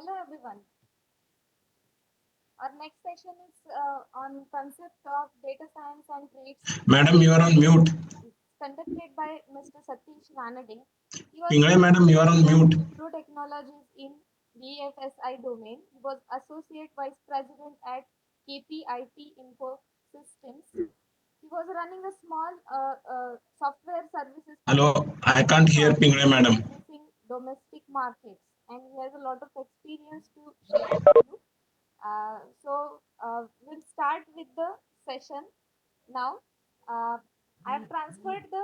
Hello everyone. Our next session is on concept of data science and traits Madam, you are on mute. conducted by Mr. Satish Ranade. He was Pingle madam, you are on mute. Pro Technologies in BFSI domain. He was Associate Vice President at KPIT Info Systems. He was running a small software services Hello, I can't hear Pingle madam. domestic markets, and he has a lot of experience to share with you. We'll start with the session now. I have transferred the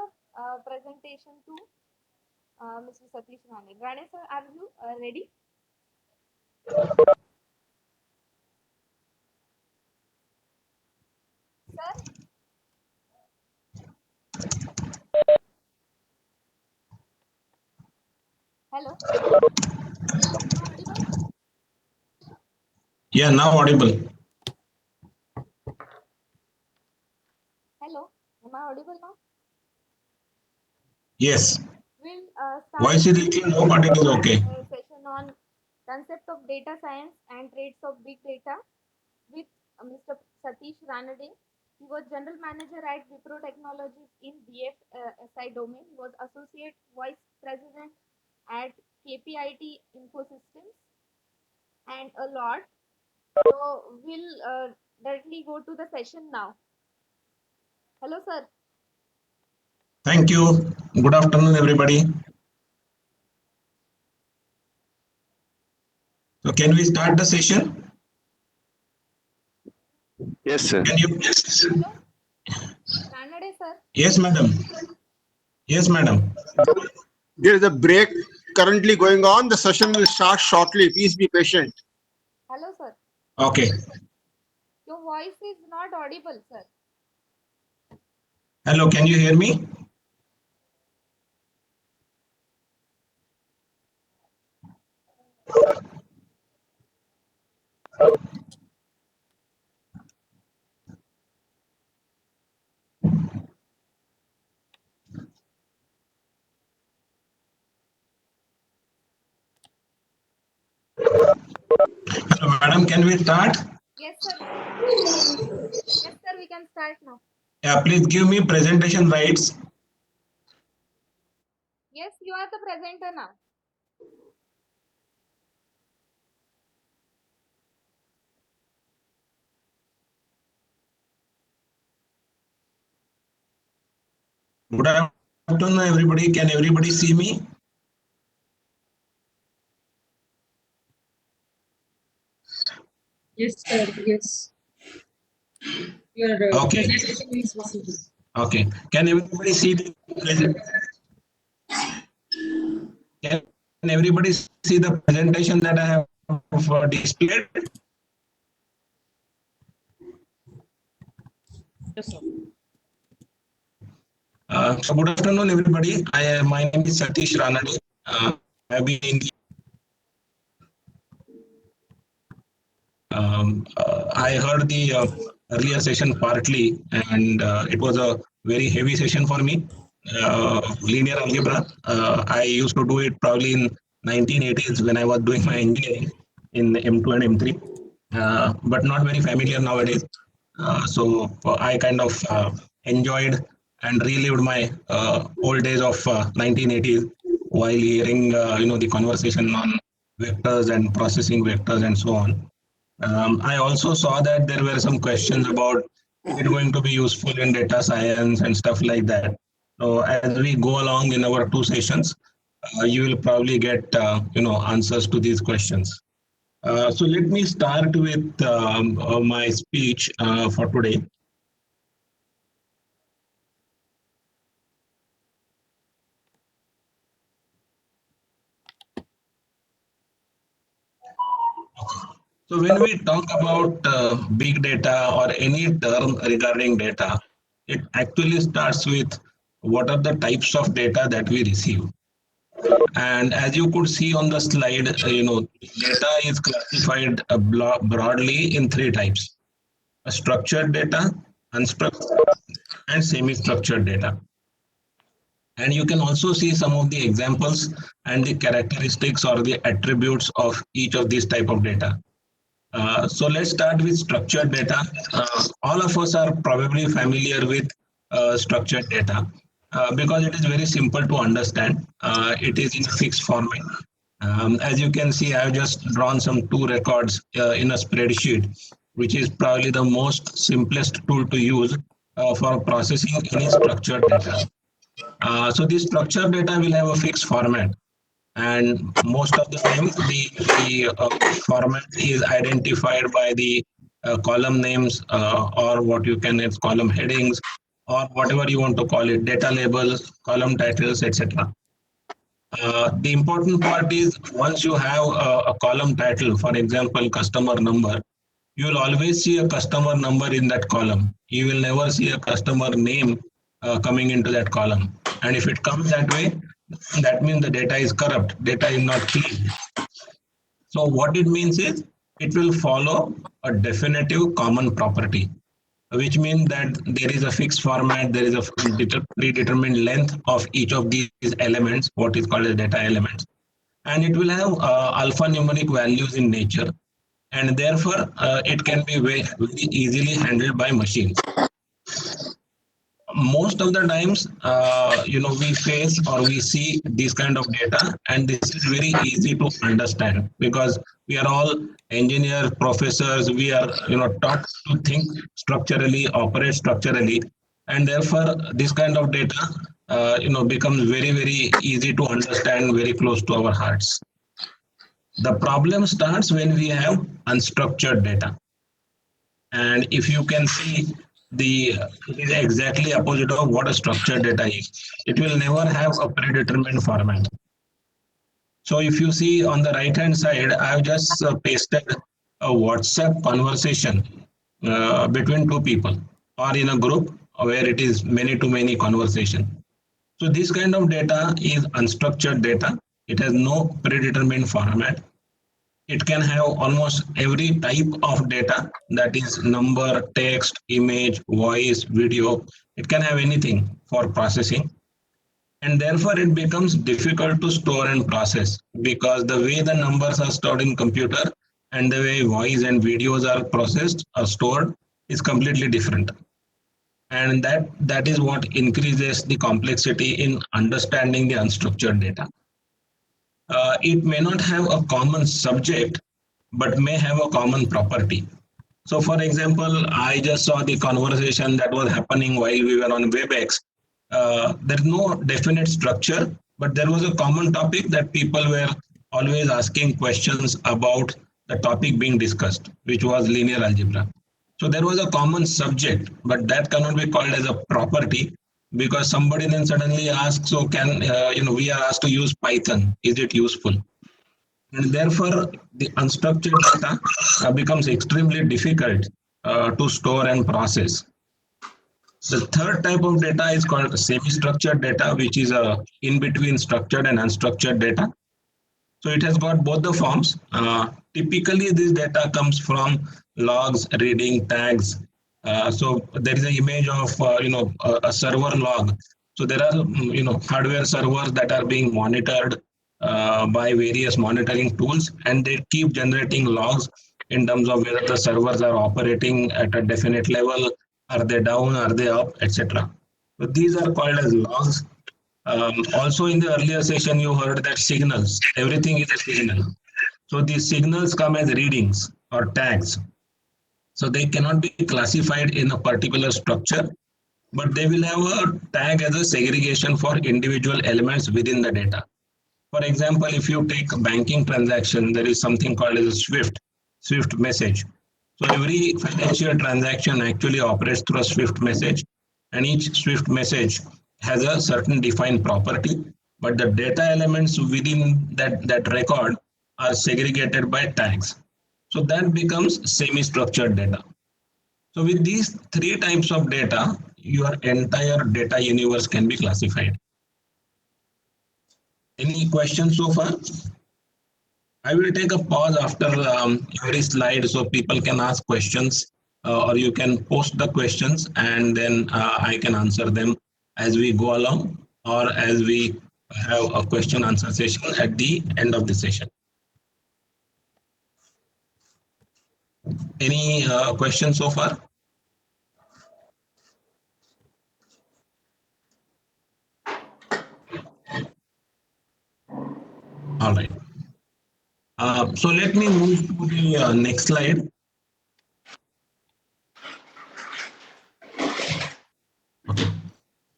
presentation to Mr. Satish Rane. Rane sir, are you ready? Sir? Hello? Audible? Yeah, now audible. Hello? Am I audible now? Yes. We'll Voice is little low, but it is okay. Session on concept of data science and traits of big data with Mr. Satish Ranade. He was general manager at Wipro Technologies in BFSI domain. He was associate vice president at KPIT Infosystems and a lot. So we'll directly go to the session now. Hello, sir. Thank you. Good afternoon, everybody. So can we start the session? Yes, sir. Can you? Hello, Ranade, sir. Yes, madam. Yes, madam. There is a break currently going on. The session will start shortly. Please be patient. Hello, sir. Okay. Your voice is not audible, sir. Hello, can you hear me? Hello, madam. Can we start? Yes, sir. Yes, sir. We can start now. Yeah, please give me presentation rights. Yes, you are the presenter now. Good afternoon, everybody. Can everybody see me? Yes, sir. Yes. Your Okay. presentation is visible. Okay. Can everybody see the present? Can everybody see the presentation that I have displayed? Yes, sir. So good afternoon, everybody. My name is Satish Ranade. I've been in I heard the earlier session partly, and it was a very heavy session for me. Linear algebra. I used to do it probably in 1980s when I was doing my engineering in M2 and M3, but not very familiar nowadays. So I kind of enjoyed and relived my old days of 1980s while hearing the conversation on vectors and processing vectors and so on. I also saw that there were some questions about it going to be useful in data science and stuff like that. So as we go along in our two sessions, you will probably get answers to these questions. So let me start with my speech for today. So when we talk about big data or any term regarding data, it actually starts with what are the types of data that we receive. And as you could see on the slide, data is classified broadly in three types: structured data, unstructured, and semi-structured data. And you can also see some of the examples and the characteristics or the attributes of each of these type of data. So let's start with structured data. All of us are probably familiar with structured data because it is very simple to understand. It is in a fixed format. As you can see, I have just drawn some two records in a spreadsheet, which is probably the most simplest tool to use for processing any structured data. So this structured data will have a fixed format, and most of the time the format is identified by the column names or what you can it's column headings or whatever you want to call it, data labels, column titles, etc. The important part is once you have a column title, for example, customer number, you will always see a customer number in that column. You will never see a customer name coming into that column. And if it comes that way, that means the data is corrupt, data is not clean. So what it means is it will follow a definitive common property, which means that there is a fixed format, there is a predetermined length of each of these elements, what is called as data elements. And it will have alphanumeric values in nature. And therefore, it can be very easily handled by machines. Most of the times, we face or we see this kind of data, and this is very easy to understand because we are all engineers, professors. We are, taught to think structurally, operate structurally, and therefore, this kind of data, becomes very, very easy to understand, very close to our hearts. The problem starts when we have unstructured data. And if you can see, it is exactly opposite of what a structured data is. It will never have a predetermined format. So if you see on the right hand side, I have just pasted a WhatsApp conversation between two people or in a group where it is many to many conversation. So this kind of data is unstructured data. It has no predetermined format. It can have almost every type of data, that is number, text, image, voice, video. It can have anything for processing. And therefore, it becomes difficult to store and process because the way the numbers are stored in computer and the way voice and videos are processed or stored is completely different. And that is what increases the complexity in understanding the unstructured data. It may not have a common subject, but may have a common property. So for example, I just saw the conversation that was happening while we were on WebEx. There's no definite structure, but there was a common topic that people were always asking questions about the topic being discussed, which was linear algebra. So there was a common subject, but that cannot be called as a property because somebody then suddenly asks, so we are asked to use Python. Is it useful? And therefore, the unstructured data becomes extremely difficult to store and process. The third type of data is called semi-structured data, which is in between structured and unstructured data. So it has got both the forms. Typically, this data comes from logs, reading, tags. So there is an image of a server log. So there are hardware servers that are being monitored by various monitoring tools, and they keep generating logs in terms of whether the servers are operating at a definite level, are they down, are they up, etc. So these are called as logs. Also in the earlier session, you heard that signals, everything is a signal. So these signals come as readings or tags. So they cannot be classified in a particular structure, but they will have a tag as a segregation for individual elements within the data. For example, if you take a banking transaction, there is something called as a Swift message. So every financial transaction actually operates through a Swift message, and each Swift message has a certain defined property, but the data elements within that record are segregated by tags. So that becomes semi-structured data. So with these three types of data, your entire data universe can be classified. Any questions so far? I will take a pause after every slide so people can ask questions or you can post the questions and then I can answer them as we go along. or as we have a question answer session at the end of the session. Any questions so far? All right. So let me move to the next slide. Okay.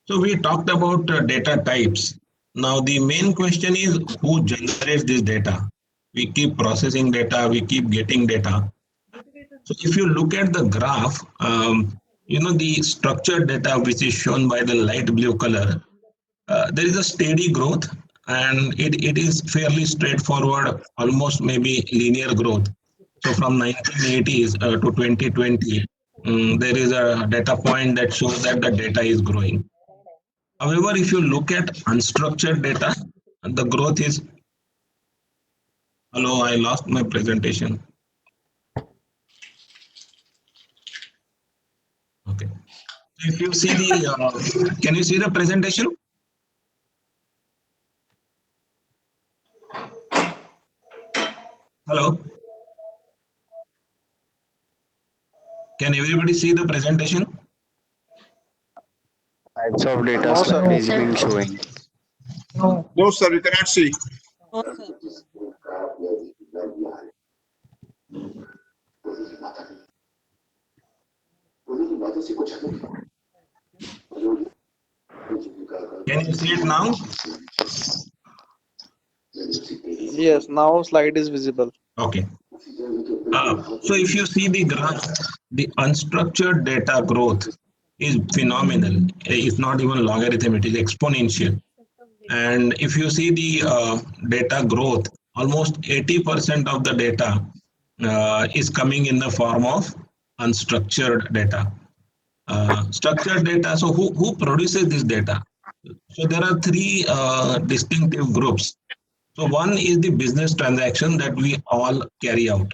So we talked about data types. Now the main question is who generates this data? We keep processing data, we keep getting data. So if you look at the graph, the structured data which is shown by the light blue color, there is a steady growth and it is fairly straightforward, almost maybe linear growth. So from 1980s to 2020, there is a data point that shows that the data is growing. However, if you look at unstructured data, the growth is, hello, I lost my presentation. Okay. If you see the, can you see the presentation? Hello? Can everybody see the presentation? Types of data No, sir. slide is being showing. No, sir, you cannot see. Can you see it now? Yes, now slide is visible. Okay. So if you see the graph, the unstructured data growth is phenomenal. It's not even logarithmic, it is exponential. And if you see the data growth, almost 80% of the data is coming in the form of unstructured data. Structured data, so who produces this data? So there are three distinctive groups. So one is the business transaction that we all carry out.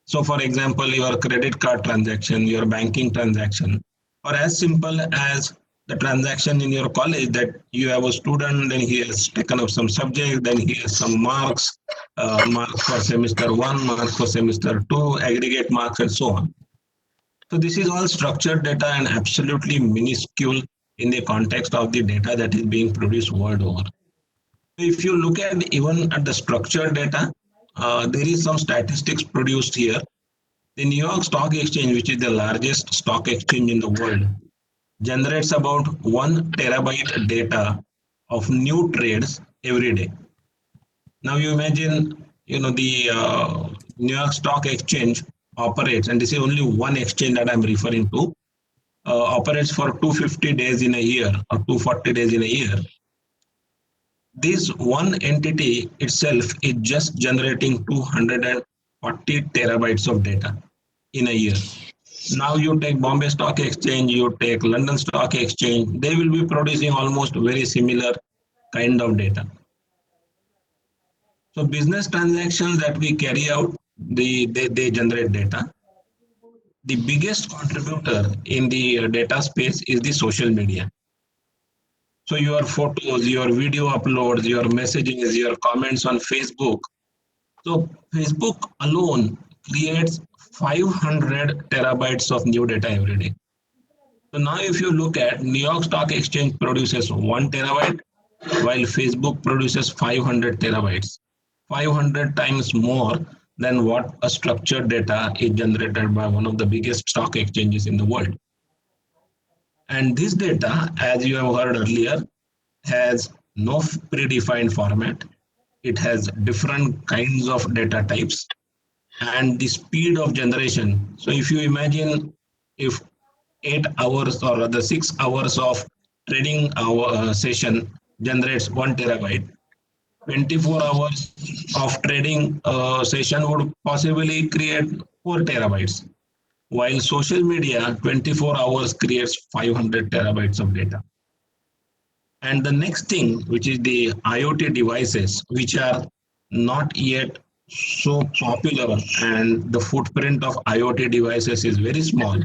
So for example, your credit card transaction, your banking transaction, or as simple as the transaction in your college that you have a student, then he has taken up some subject, then he has some marks, marks for semester 1, marks for semester 2, aggregate marks and so on. So this is all structured data and absolutely minuscule in the context of the data that is being produced world over. If you look at even at the structured data, there is some statistics produced here. The New York Stock Exchange, which is the largest stock exchange in the world, generates about 1 terabyte data of new trades every day. Now you imagine, the New York Stock Exchange operates, and this is only one exchange that I'm referring to, operates for 250 days in a year or 240 days in a year. This one entity itself is just generating 240 terabytes of data in a year. Now you take Bombay Stock Exchange, you take London Stock Exchange, they will be producing almost very similar kind of data. So business transactions that we carry out, they generate data. The biggest contributor in the data space is the social media. So your photos, your video uploads, your messages, your comments on Facebook. So Facebook alone creates 500 terabytes of new data every day. So now if you look at New York Stock Exchange produces 1 terabyte, while Facebook produces 500 terabytes, 500 times more than what a structured data is generated by one of the biggest stock exchanges in the world. And this data, as you have heard earlier, has no predefined format. It has different kinds of data types and the speed of generation. So if you imagine if 8 hours or rather 6 hours of trading our session generates 1 terabyte, 24 hours of trading session would possibly create 4 terabytes, while social media 24 hours creates 500 terabytes of data. And the next thing, which is the IoT devices, which are not yet so popular, and the footprint of IoT devices is very small.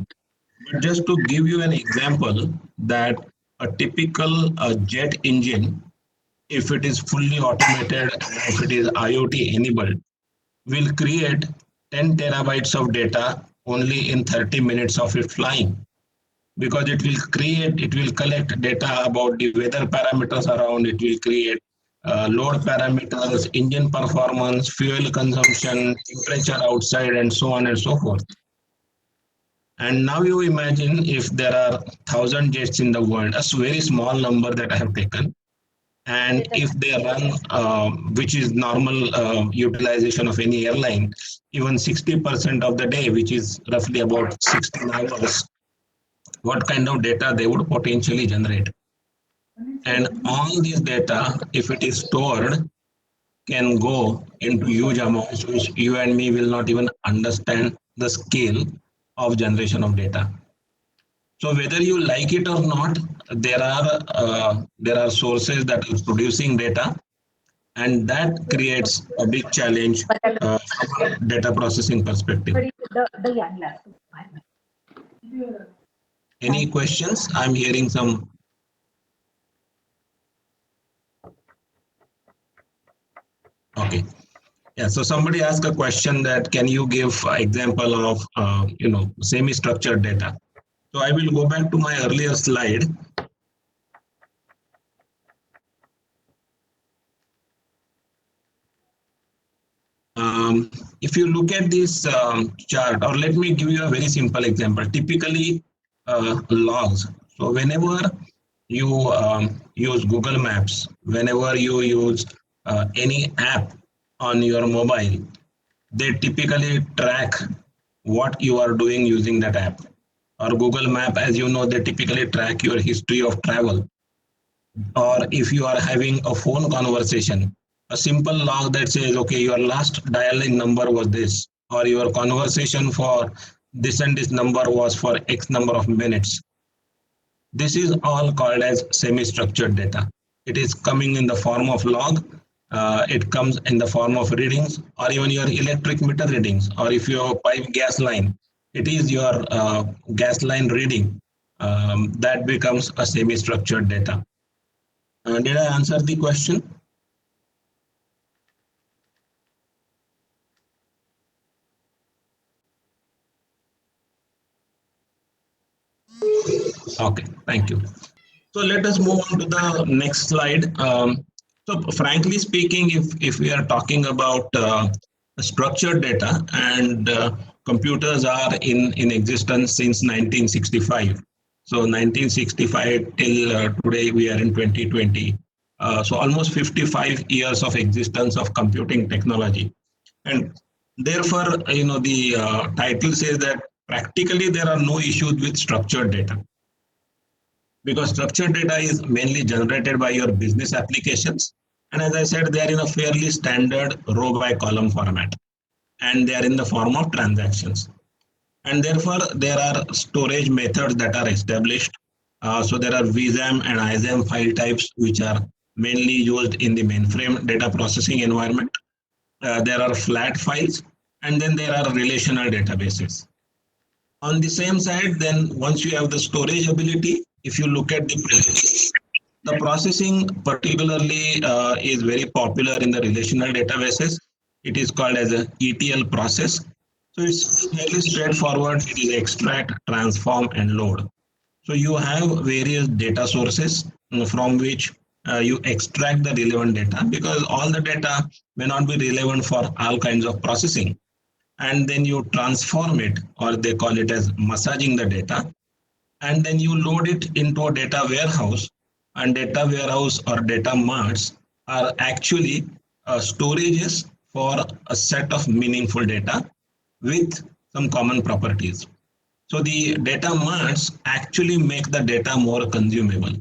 But just to give you an example that a typical jet engine, if it is fully automated, if it is IoT enabled, will create 10 terabytes of data only in 30 minutes of it flying, because it will collect data about the weather parameters around, it will create load parameters, engine performance, fuel consumption, temperature outside, and so on and so forth. And now you imagine if there are 1,000 jets in the world, a very small number that I have taken, and if they run, which is normal utilization of any airline, even 60% of the day, which is roughly about 16 hours, what kind of data they would potentially generate. And all this data, if it is stored, can go into huge amounts, which you and me will not even understand the scale of generation of data. So whether you like it or not, there are sources that are producing data, and that creates a big challenge from a data processing perspective. Any questions? I'm hearing some. Okay. Yeah, so somebody asked a question that can you give example of semi-structured data. So I will go back to my earlier slide. If you look at this chart, or let me give you a very simple example. Typically, logs. So whenever you use Google Maps, whenever you use any app on your mobile, they typically track what you are doing using that app. Or Google Map, as you know, they typically track your history of travel. Or if you are having a phone conversation, a simple log that says, okay, your last dialing number was this, or your conversation for this and this number was for X number of minutes. This is all called as semi-structured data. It is coming in the form of log. It comes in the form of readings, or even your electric meter readings, or if you have a pipe gas line, it is your gas line reading that becomes a semi-structured data. Did I answer the question? Okay, thank you. So let us move on to the next slide. So frankly speaking, if we are talking about structured data, and computers are in existence since 1965. So 1965 till today, we are in 2020. So almost 55 years of existence of computing technology. And therefore, the title says that practically there are no issues with structured data, because structured data is mainly generated by your business applications. And as I said, they are in a fairly standard row by column format, and they are in the form of transactions. And therefore, there are storage methods that are established. So there are VZAM and IZAM file types, which are mainly used in the mainframe data processing environment. There are flat files, and then there are relational databases. On the same side, then once you have the storage ability, if you look at the processing particularly is very popular in the relational databases. It is called as a ETL process. So it's fairly straightforward. It is extract, transform, and load. So you have various data sources from which you extract the relevant data, because all the data may not be relevant for all kinds of processing. And then you transform it, or they call it as massaging the data. And then you load it into a data warehouse, and data warehouse or data marts are actually storages for a set of meaningful data with some common properties. So the data marts actually make the data more consumable.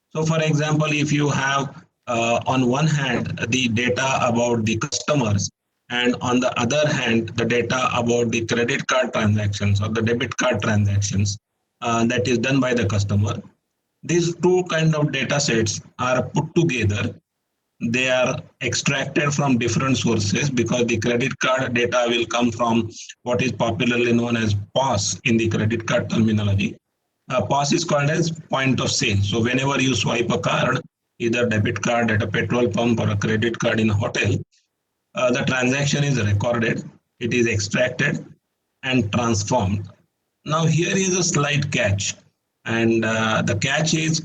So for example, if you have on one hand the data about the customers, and on the other hand the data about the credit card transactions or the debit card transactions that is done by the customer, these two kind of data sets are put together. They are extracted from different sources, because the credit card data will come from what is popularly known as POS in the credit card terminology. POS is called as point of sale. So whenever you swipe a card, either debit card at a petrol pump or a credit card in a hotel, the transaction is recorded, it is extracted and transformed. Now here is a slight catch, and the catch is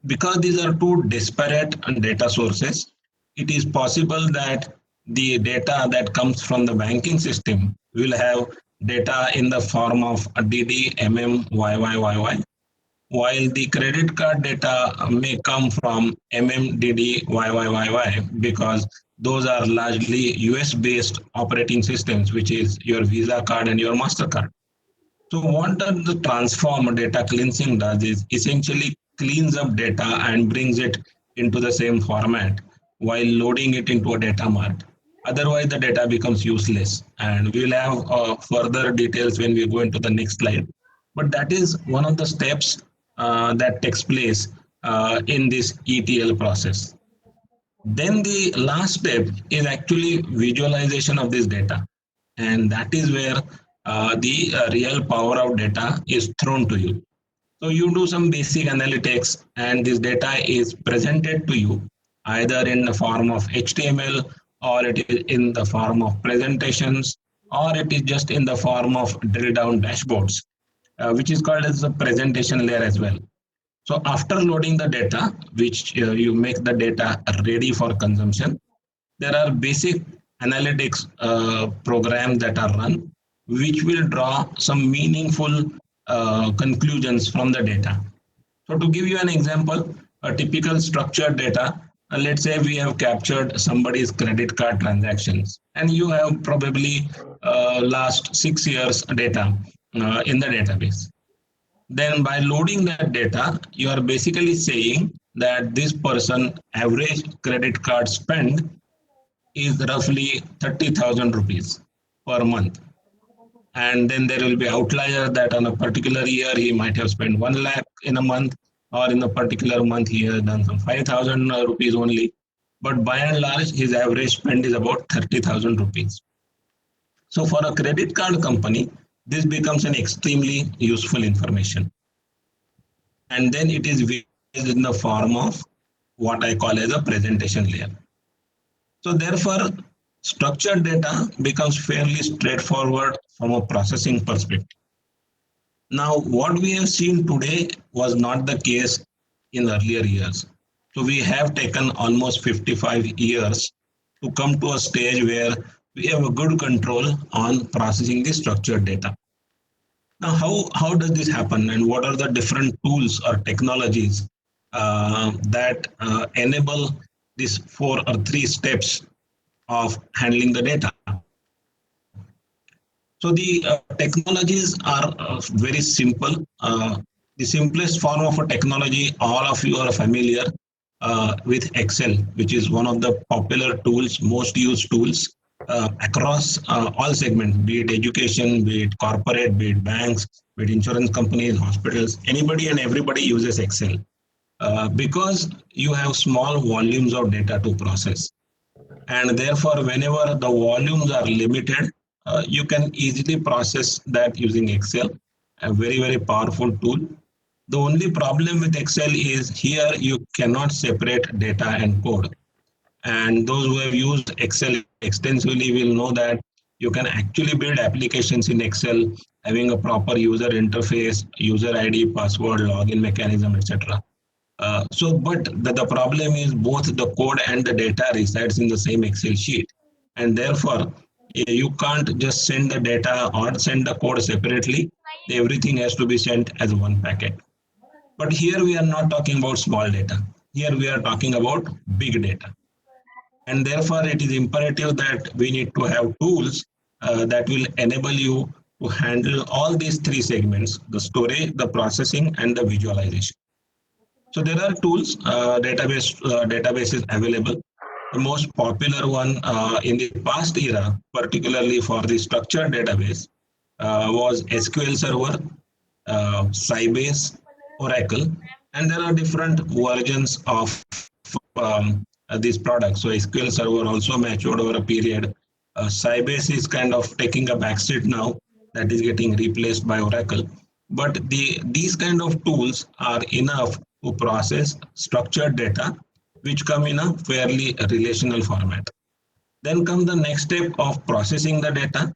because these are two disparate data sources, it is possible that the data that comes from the banking system will have data in the form of DD, MM, YYYY, while the credit card data may come from MMDD, YYYY, because those are largely US based operating systems, which is your Visa card and your MasterCard. So what the transform data cleansing does is essentially cleans up data and brings it into the same format while loading it into a data mart. Otherwise, the data becomes useless. And we'll have further details when we go into the next slide. But that is one of the steps that takes place in this ETL process. Then the last step is actually visualization of this data. And that is where the real power of data is thrown to you. So you do some basic analytics and this data is presented to you either in the form of HTML or it is in the form of presentations or it is just in the form of drill down dashboards, which is called as the presentation layer as well. So after loading the data, which you make the data ready for consumption, there are basic analytics programs that are run, which will draw some meaningful conclusions from the data. So to give you an example, a typical structured data, let's say we have captured somebody's credit card transactions and you have probably last 6 years data in the database. Then by loading that data, you are basically saying that this person average credit card spend is roughly 30,000 rupees per month. And then there will be outlier that on a particular year, he might have spent 1 lakh in a month, or in a particular month, he has done some 5,000 rupees only. But by and large, his average spend is about 30,000 rupees. So for a credit card company, this becomes an extremely useful information. And then it is visualized in the form of what I call as a presentation layer. So therefore, structured data becomes fairly straightforward from a processing perspective. Now, what we have seen today was not the case in earlier years. So we have taken almost 55 years to come to a stage where we have a good control on processing the structured data. Now, how does this happen and what are the different tools or technologies that enable these 4 or 3 steps of handling the data? So the technologies are very simple. The simplest form of a technology, all of you are familiar with Excel, which is one of the popular tools, most used tools across all segments, be it education, be it corporate, be it banks, be it insurance companies, hospitals, anybody and everybody uses Excel because you have small volumes of data to process. And therefore, whenever the volumes are limited, you can easily process that using Excel, a very, very powerful tool. The only problem with Excel is here you cannot separate data and code. And those who have used Excel extensively will know that you can actually build applications in Excel having a proper user interface, user ID, password, login mechanism, etc. But the problem is both the code and the data resides in the same Excel sheet. And therefore, you can't just send the data or send the code separately. Everything has to be sent as one packet. But here we are not talking about small data. Here we are talking about big data. And therefore, it is imperative that we need to have tools that will enable you to handle all these 3 segments, the storage, the processing, and the visualization. So there are tools, databases available. The most popular one in the past era, particularly for the structured database, was SQL Server, Sybase, Oracle, and there are different versions of these products. So SQL Server also matured over a period. Sybase is kind of taking a backseat now, that is getting replaced by Oracle. but these kind of tools are enough to process structured data which come in a fairly relational format. Then comes the next step of processing the data.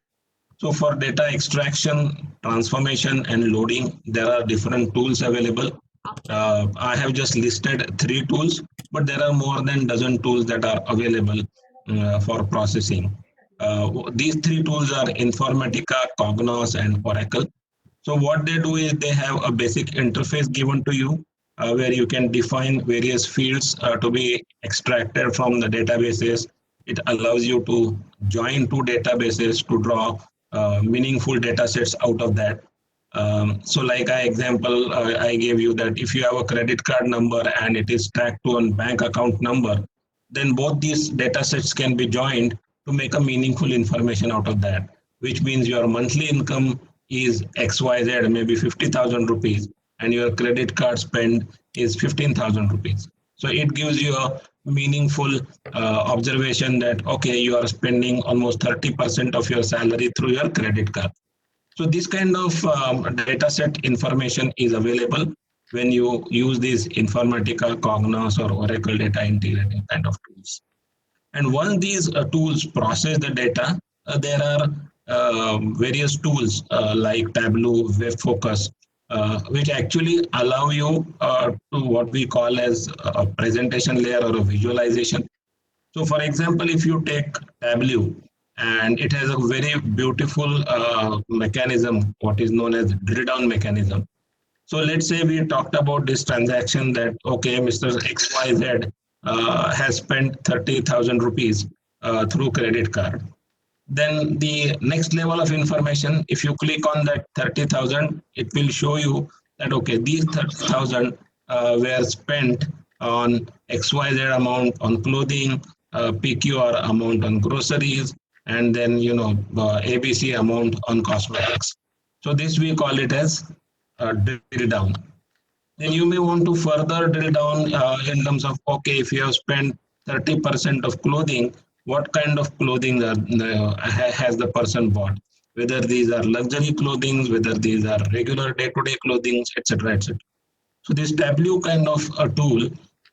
So for data extraction, transformation, and loading, there are different tools available. I have just listed 3 tools, but there are more than dozen tools that are available for processing. These 3 tools are Informatica, Cognos, and Oracle. So what they do is they have a basic interface given to you where you can define various fields to be extracted from the databases. It allows you to join 2 databases to draw meaningful data sets out of that. So like I gave you that if you have a credit card number and it is tagged to a bank account number, then both these data sets can be joined to make a meaningful information out of that, which means your monthly income is XYZ, maybe 50,000 rupees, and your credit card spend is 15,000 rupees. So it gives you a meaningful observation that, okay, you are spending almost 30% of your salary through your credit card. So this kind of data set information is available when you use these Informatica, Cognos, or Oracle data integrating kind of tools. And once these tools process the data, there are various tools like Tableau, WebFocus, which actually allow you to what we call as a presentation layer or a visualization. So for example, if you take Tableau, and it has a very beautiful mechanism, what is known as drill down mechanism. So let's say we talked about this transaction that, okay, Mr. XYZ has spent 30,000 rupees through credit card. Then the next level of information, if you click on that 30,000, it will show you that, okay, these 30,000 were spent on XYZ amount on clothing, PQR amount on groceries, and then, ABC amount on cosmetics. So this we call it as drill down. Then you may want to further drill down in terms of, okay, if you have spent 30% of clothing, what kind of clothing has the person bought? Whether these are luxury clothing, whether these are regular day-to-day clothing, etc., etc. So this Tableau kind of a tool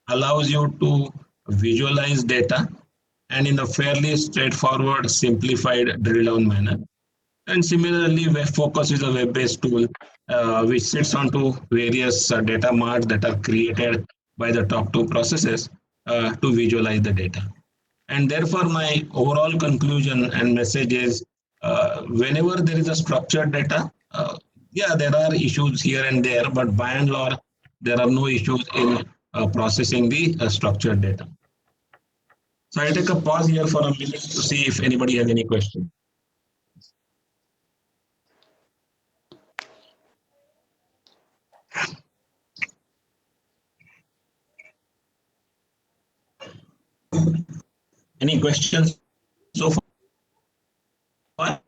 allows you to visualize data and in a fairly straightforward, simplified drill down manner. And similarly, WebFocus is a web-based tool which sits onto various data marts that are created by the top 2 processes to visualize the data. And therefore, my overall conclusion and message is whenever there is a structured data, there are issues here and there, but by and large, there are no issues in processing the structured data. So I'll take a pause here for a minute to see if anybody has any question. Any questions so far?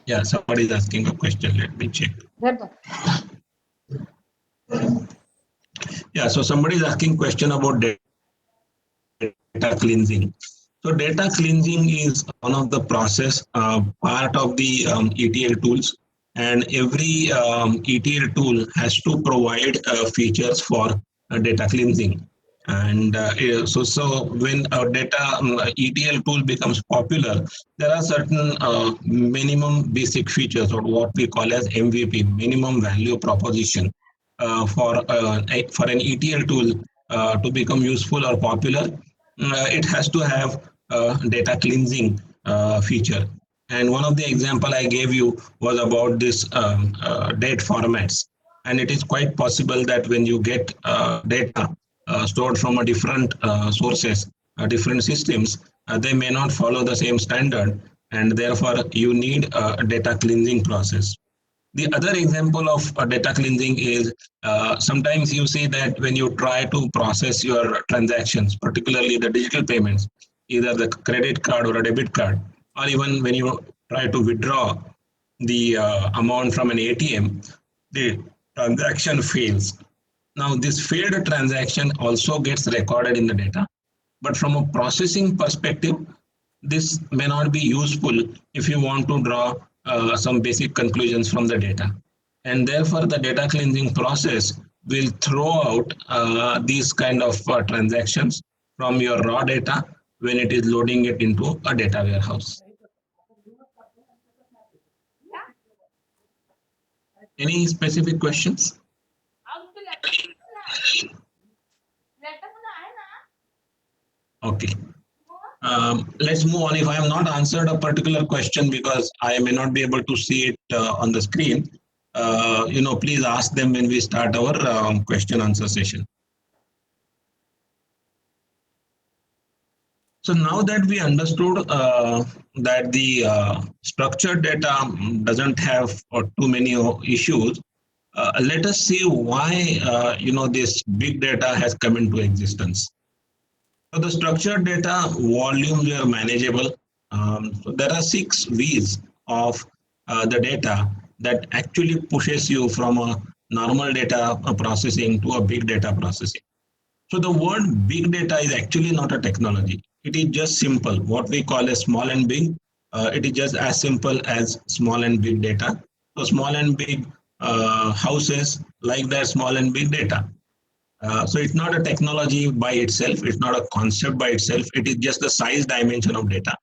Yeah, somebody is asking a question. Let me check. Yeah, so somebody is asking question about data cleansing. So data cleansing is one of the process part of the ETL tools, and every ETL tool has to provide features for data cleansing. And so when a data ETL tool becomes popular, there are certain minimum basic features, or what we call as MVP, minimum value proposition, for an ETL tool to become useful or popular. It has to have data cleansing feature. And one of the example I gave you was about this date formats. And it is quite possible that when you get data stored from a different sources, different systems, they may not follow the same standard, and therefore you need a data cleansing process. The other example of data cleansing is sometimes you see that when you try to process your transactions, particularly the digital payments, either the credit card or a debit card, or even when you try to withdraw the amount from an ATM, the transaction fails. Now, this failed transaction also gets recorded in the data, but from a processing perspective, this may not be useful if you want to draw some basic conclusions from the data. And therefore, the data cleansing process will throw out these kind of transactions from your raw data when it is loading it into a data warehouse. Any specific questions? Okay. Let's move on. If I have not answered a particular question because I may not be able to see it on the screen, please ask them when we start our question answer session. So now that we understood that the structured data doesn't have too many issues, let us see why this big data has come into existence. So the structured data volumes are manageable. So there are 6 V's of the data that actually pushes you from a normal data processing to a big data processing. So the word big data is actually not a technology. It is just simple. What we call as small and big, it is just as simple as small and big data. So small and big houses like that, small and big data. So it's not a technology by itself. It's not a concept by itself. It is just the size dimension of data.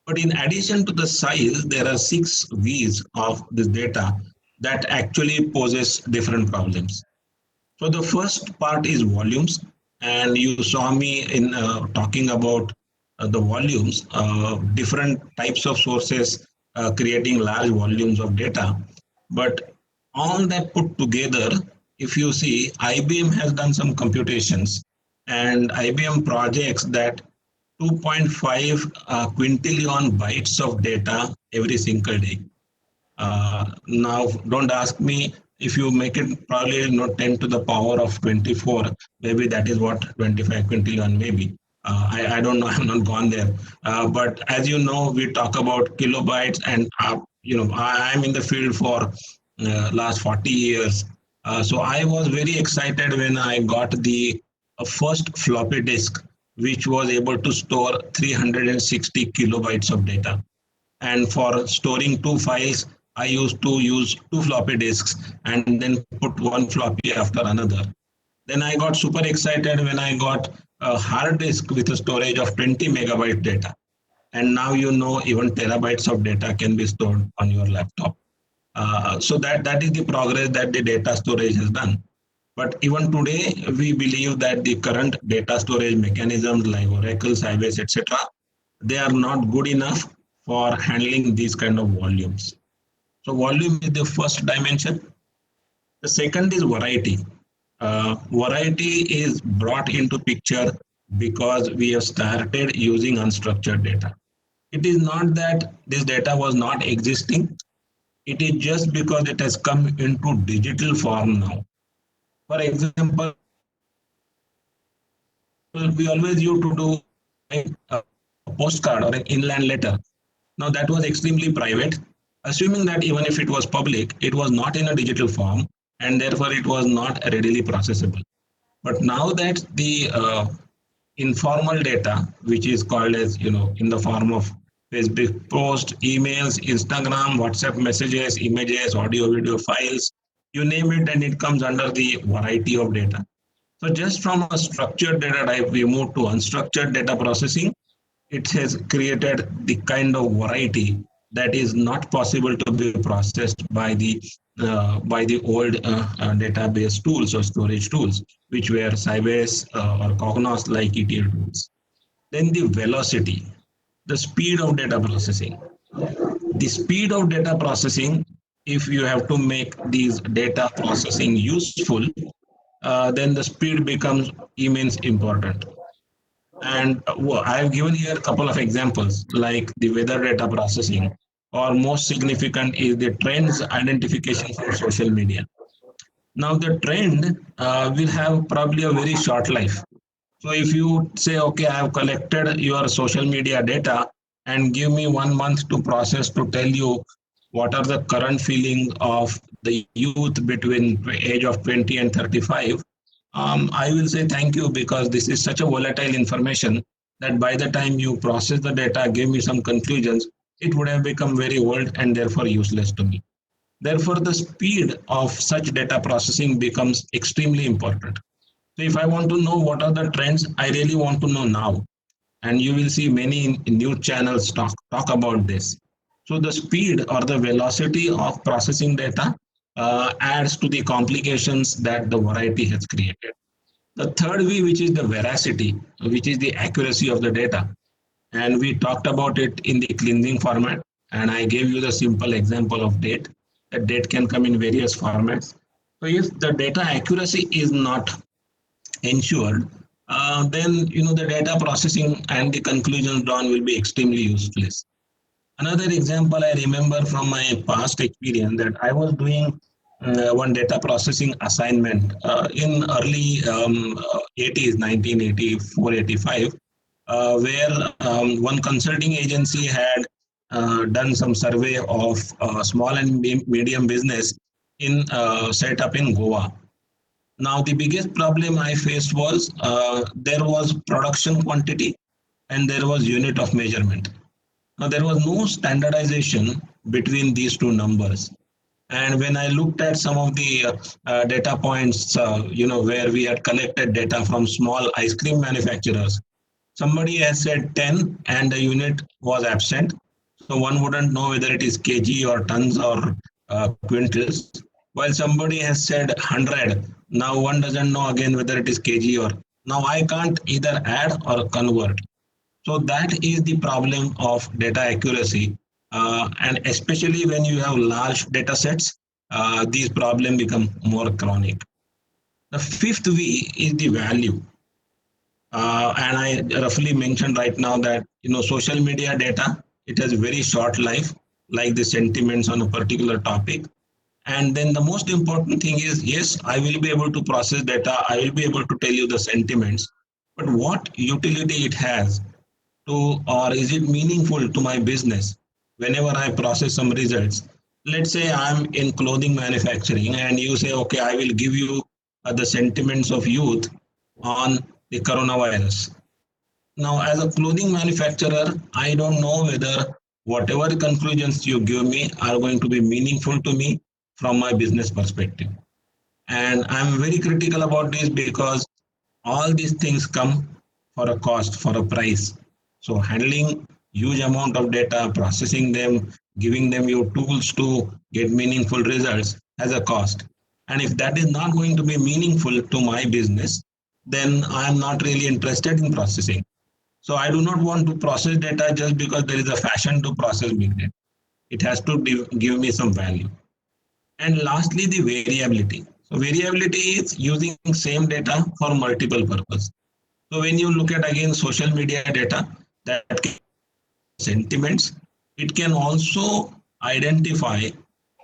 But in addition to the size, there are 6 V's of this data that actually poses different problems. So the first part is volumes. And you saw me in talking about the volumes, different types of sources creating large volumes of data. But all that put together, if you see, IBM has done some computations and IBM projects that 2.5 quintillion bytes of data every single day. Now, don't ask me if you make it probably 10 to the power of 24, maybe that is what 25 quintillion may be. I don't know, I'm not gone there. But as you know, we talk about kilobytes and, I'm in the field for last 40 years. So I was very excited when I got the first floppy disk, which was able to store 360 kilobytes of data. And for storing 2 files, I used to use 2 floppy disks and then put 1 floppy after another. Then I got super excited when I got a hard disk with a storage of 20 megabyte data. And now even terabytes of data can be stored on your laptop. So that is the progress that the data storage has done. But even today, we believe that the current data storage mechanisms like Oracle, Sybase, etc., they are not good enough for handling these kind of volumes. So volume is the first dimension. The second is variety. Variety is brought into picture because we have started using unstructured data. It is not that this data was not existing. It is just because it has come into digital form now. For example, we always used to do a postcard or an inland letter. Now that was extremely private, assuming that even if it was public, it was not in a digital form and therefore it was not readily processable. But now that the informal data, which is called as, in the form of Facebook posts, emails, Instagram, WhatsApp messages, images, audio, video files, you name it, and it comes under the variety of data. So just from a structured data type, we move to unstructured data processing. It has created the kind of variety that is not possible to be processed by the old database tools or storage tools, which were Sybase or Cognos like ETL tools. Then the velocity, the speed of data processing. The speed of data processing, if you have to make these data processing useful, then the speed becomes immense important. And I have given here a couple of examples like the weather data processing, or most significant is the trends identification from social media. Now the trend will have probably a very short life. So if you say, okay, I have collected your social media data and give me 1 month to process to tell you what are the current feelings of the youth between age of 20 and 35, I will say thank you, because this is such a volatile information that by the time you process the data, give me some conclusions, it would have become very old and therefore useless to me. Therefore, the speed of such data processing becomes extremely important. So if I want to know what are the trends, I really want to know now. And you will see many news channels talk about this. So the speed or the velocity of processing data adds to the complications that the variety has created. The third V, which is the veracity, which is the accuracy of the data. And we talked about it in the cleansing format. And I gave you the simple example of date. That date can come in various formats. So if the data accuracy is not ensured, then the data processing and the conclusions drawn will be extremely useless. Another example I remember from my past experience that I was doing one data processing assignment in early 80s, 1984, 85, where one consulting agency had done some survey of small and medium business in set up in Goa. Now, the biggest problem I faced was there was production quantity and there was unit of measurement. Now, there was no standardization between these two numbers. And when I looked at some of the data points, where we had collected data from small ice cream manufacturers, somebody has said 10 and the unit was absent. So one wouldn't know whether it is kg or tons or quintals. While somebody has said 100, now one doesn't know again whether it is kg or. Now I can't either add or convert. So that is the problem of data accuracy. And especially when you have large data sets, these problems become more chronic. The fifth V is the value. And I roughly mentioned right now that social media data, it has very short life, like the sentiments on a particular topic. And then the most important thing is, yes, I will be able to process data, I will be able to tell you the sentiments, but what utility it has to, or is it meaningful to my business whenever I process some results? Let's say I'm in clothing manufacturing and you say, okay, I will give you the sentiments of youth on the coronavirus. Now, as a clothing manufacturer, I don't know whether whatever conclusions you give me are going to be meaningful to me from my business perspective. And I'm very critical about this because all these things come for a cost, for a price. So handling huge amount of data, processing them, giving them your tools to get meaningful results has a cost. And if that is not going to be meaningful to my business, then I'm not really interested in processing. So I do not want to process data just because there is a fashion to process big data. It has to give me some value. And lastly, the variability. So variability is using same data for multiple purposes. So when you look at again social media data, that sentiments, it can also identify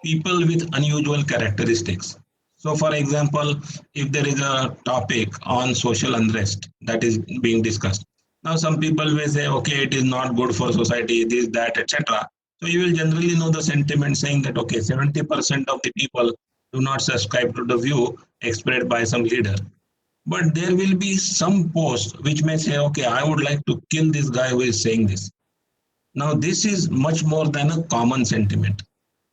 people with unusual characteristics. So for example, if there is a topic on social unrest that is being discussed, now some people may say, okay, it is not good for society, this, that, etc. So you will generally know the sentiment saying that, okay, 70% of the people do not subscribe to the view expressed by some leader. But there will be some post which may say, okay, I would like to kill this guy who is saying this. Now, this is much more than a common sentiment.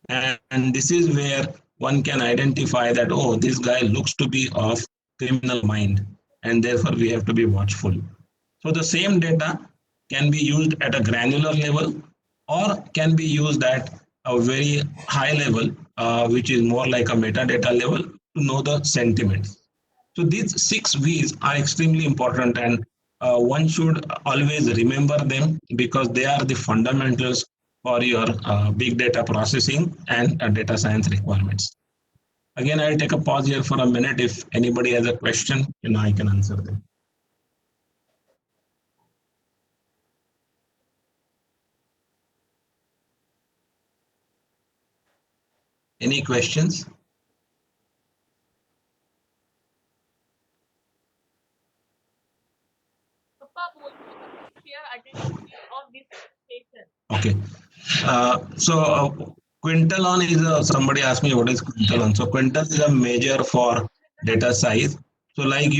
And this is where one can identify that, oh, this guy looks to be of criminal mind, and therefore we have to be watchful. So the same data can be used at a granular level or can be used at a very high level, which is more like a metadata level to know the sentiments. So these 6 V's are extremely important and one should always remember them because they are the fundamentals for your big data processing and data science requirements. Again, I'll take a pause here for a minute. If anybody has a question, I can answer them. Any questions? Okay. So quintillion is somebody asked me what is quintillion. So quintillion is a measure for data size. So like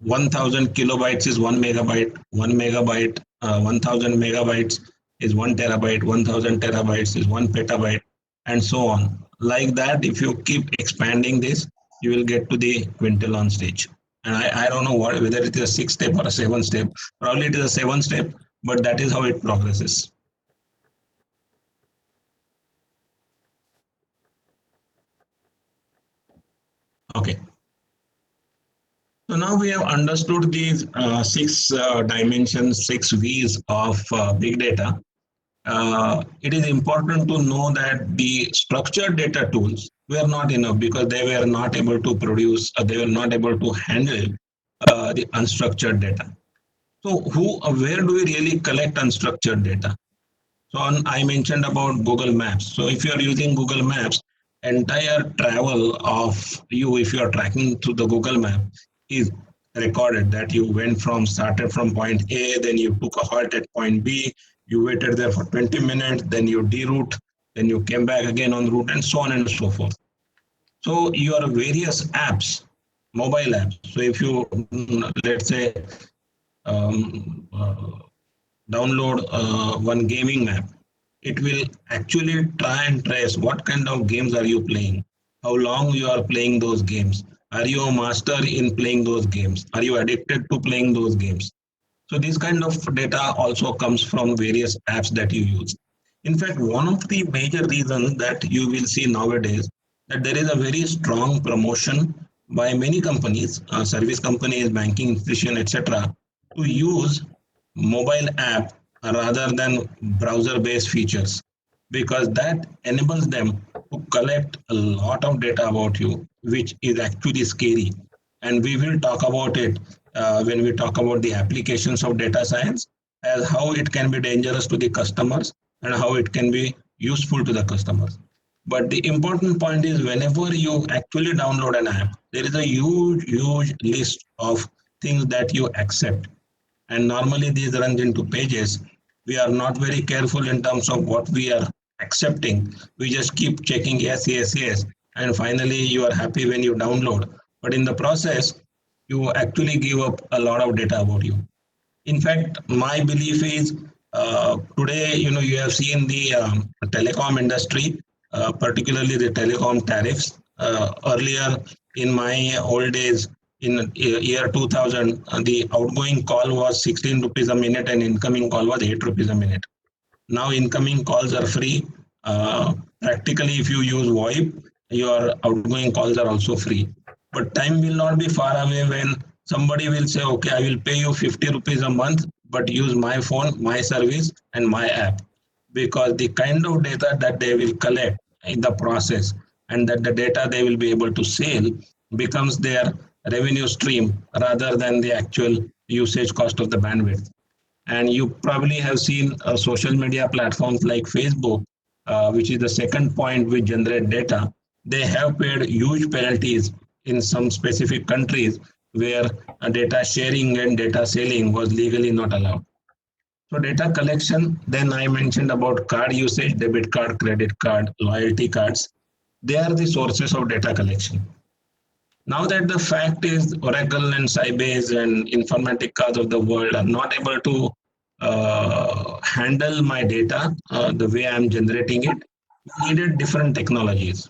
1000 kilobytes is 1 megabyte, 1 megabyte, 1000 megabytes is 1 terabyte, 1000 terabytes is 1 petabyte, and so on. Like that, if you keep expanding this, you will get to the quintillion stage. And I don't know whether it is a 6 step or a 7 step. Probably it is a 7 step, but that is how it progresses. Okay. So now we have understood these six dimensions, 6 V's of big data. It is important to know that the structured data tools were not enough because they were not able to produce, they were not able to handle the unstructured data. So where do we really collect unstructured data? So I mentioned about Google Maps. So if you are using Google Maps, entire travel of you, if you are tracking through the Google Map, is recorded that you started from point A, then you took a halt at point B, you waited there for 20 minutes, then you deroute, then you came back again on route, and so on and so forth. So your various apps, mobile apps. So if you, let's say, download one gaming map, it will actually try and trace what kind of games are you playing, how long you are playing those games, are you a master in playing those games, are you addicted to playing those games. So this kind of data also comes from various apps that you use. In fact, one of the major reasons that you will see nowadays that there is a very strong promotion by many companies, service companies, banking institution, etc., to use mobile app rather than browser-based features, because that enables them to collect a lot of data about you, which is actually scary. And we will talk about it when we talk about the applications of data science, as how it can be dangerous to the customers and how it can be useful to the customers. But the important point is whenever you actually download an app, there is a huge list of things that you accept. And normally these runs into pages. We are not very careful in terms of what we are accepting. We just keep checking yes, yes, yes. And finally you are happy when you download. But in the process, you actually give up a lot of data about you. In fact, my belief is today, you have seen the telecom industry, particularly the telecom tariffs. Earlier in my old days, in year 2000, the outgoing call was 16 rupees a minute and incoming call was 8 rupees a minute. Now incoming calls are free. Practically, if you use VoIP, your outgoing calls are also free. But time will not be far away when somebody will say, okay, I will pay you 50 rupees a month, but use my phone, my service, and my app. Because the kind of data that they will collect in the process and that the data they will be able to sell becomes their revenue stream rather than the actual usage cost of the bandwidth. And you probably have seen social media platforms like Facebook, which is the second point which generate data. They have paid huge penalties in some specific countries where data sharing and data selling was legally not allowed. So data collection, then I mentioned about card usage, debit card, credit card, loyalty cards. They are the sources of data collection. Now that the fact is Oracle and Sybase and Informatica of the world are not able to handle my data the way I'm generating it, we needed different technologies.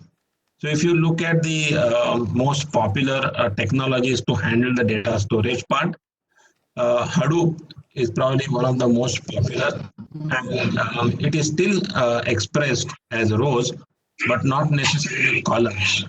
So if you look at the most popular technologies to handle the data storage part, Hadoop is probably one of the most popular, and it is still expressed as rows, but not necessarily columns.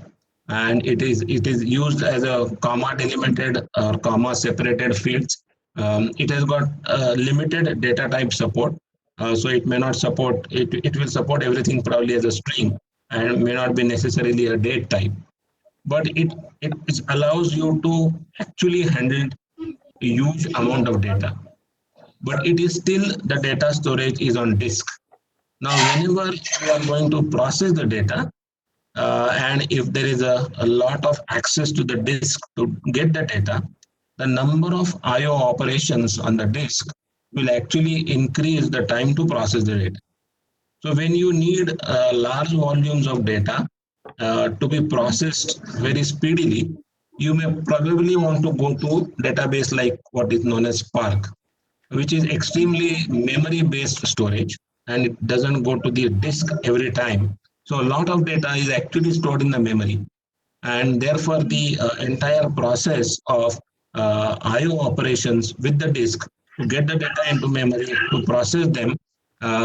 And it is used as a comma delimited or comma separated fields. It has got limited data type support, so it may not support it. It will support everything probably as a string and may not be necessarily a date type. But it allows you to actually handle a huge amount of data. But it is still the data storage is on disk. Now, whenever you are going to process the data, and if there is a lot of access to the disk to get the data, the number of I/O operations on the disk will actually increase the time to process the data. So when you need large volumes of data to be processed very speedily, you may probably want to go to database like what is known as Spark, which is extremely memory based storage, and it doesn't go to the disk every time. So a lot of data is actually stored in the memory, and therefore the entire process of IO operations with the disk to get the data into memory, to process them,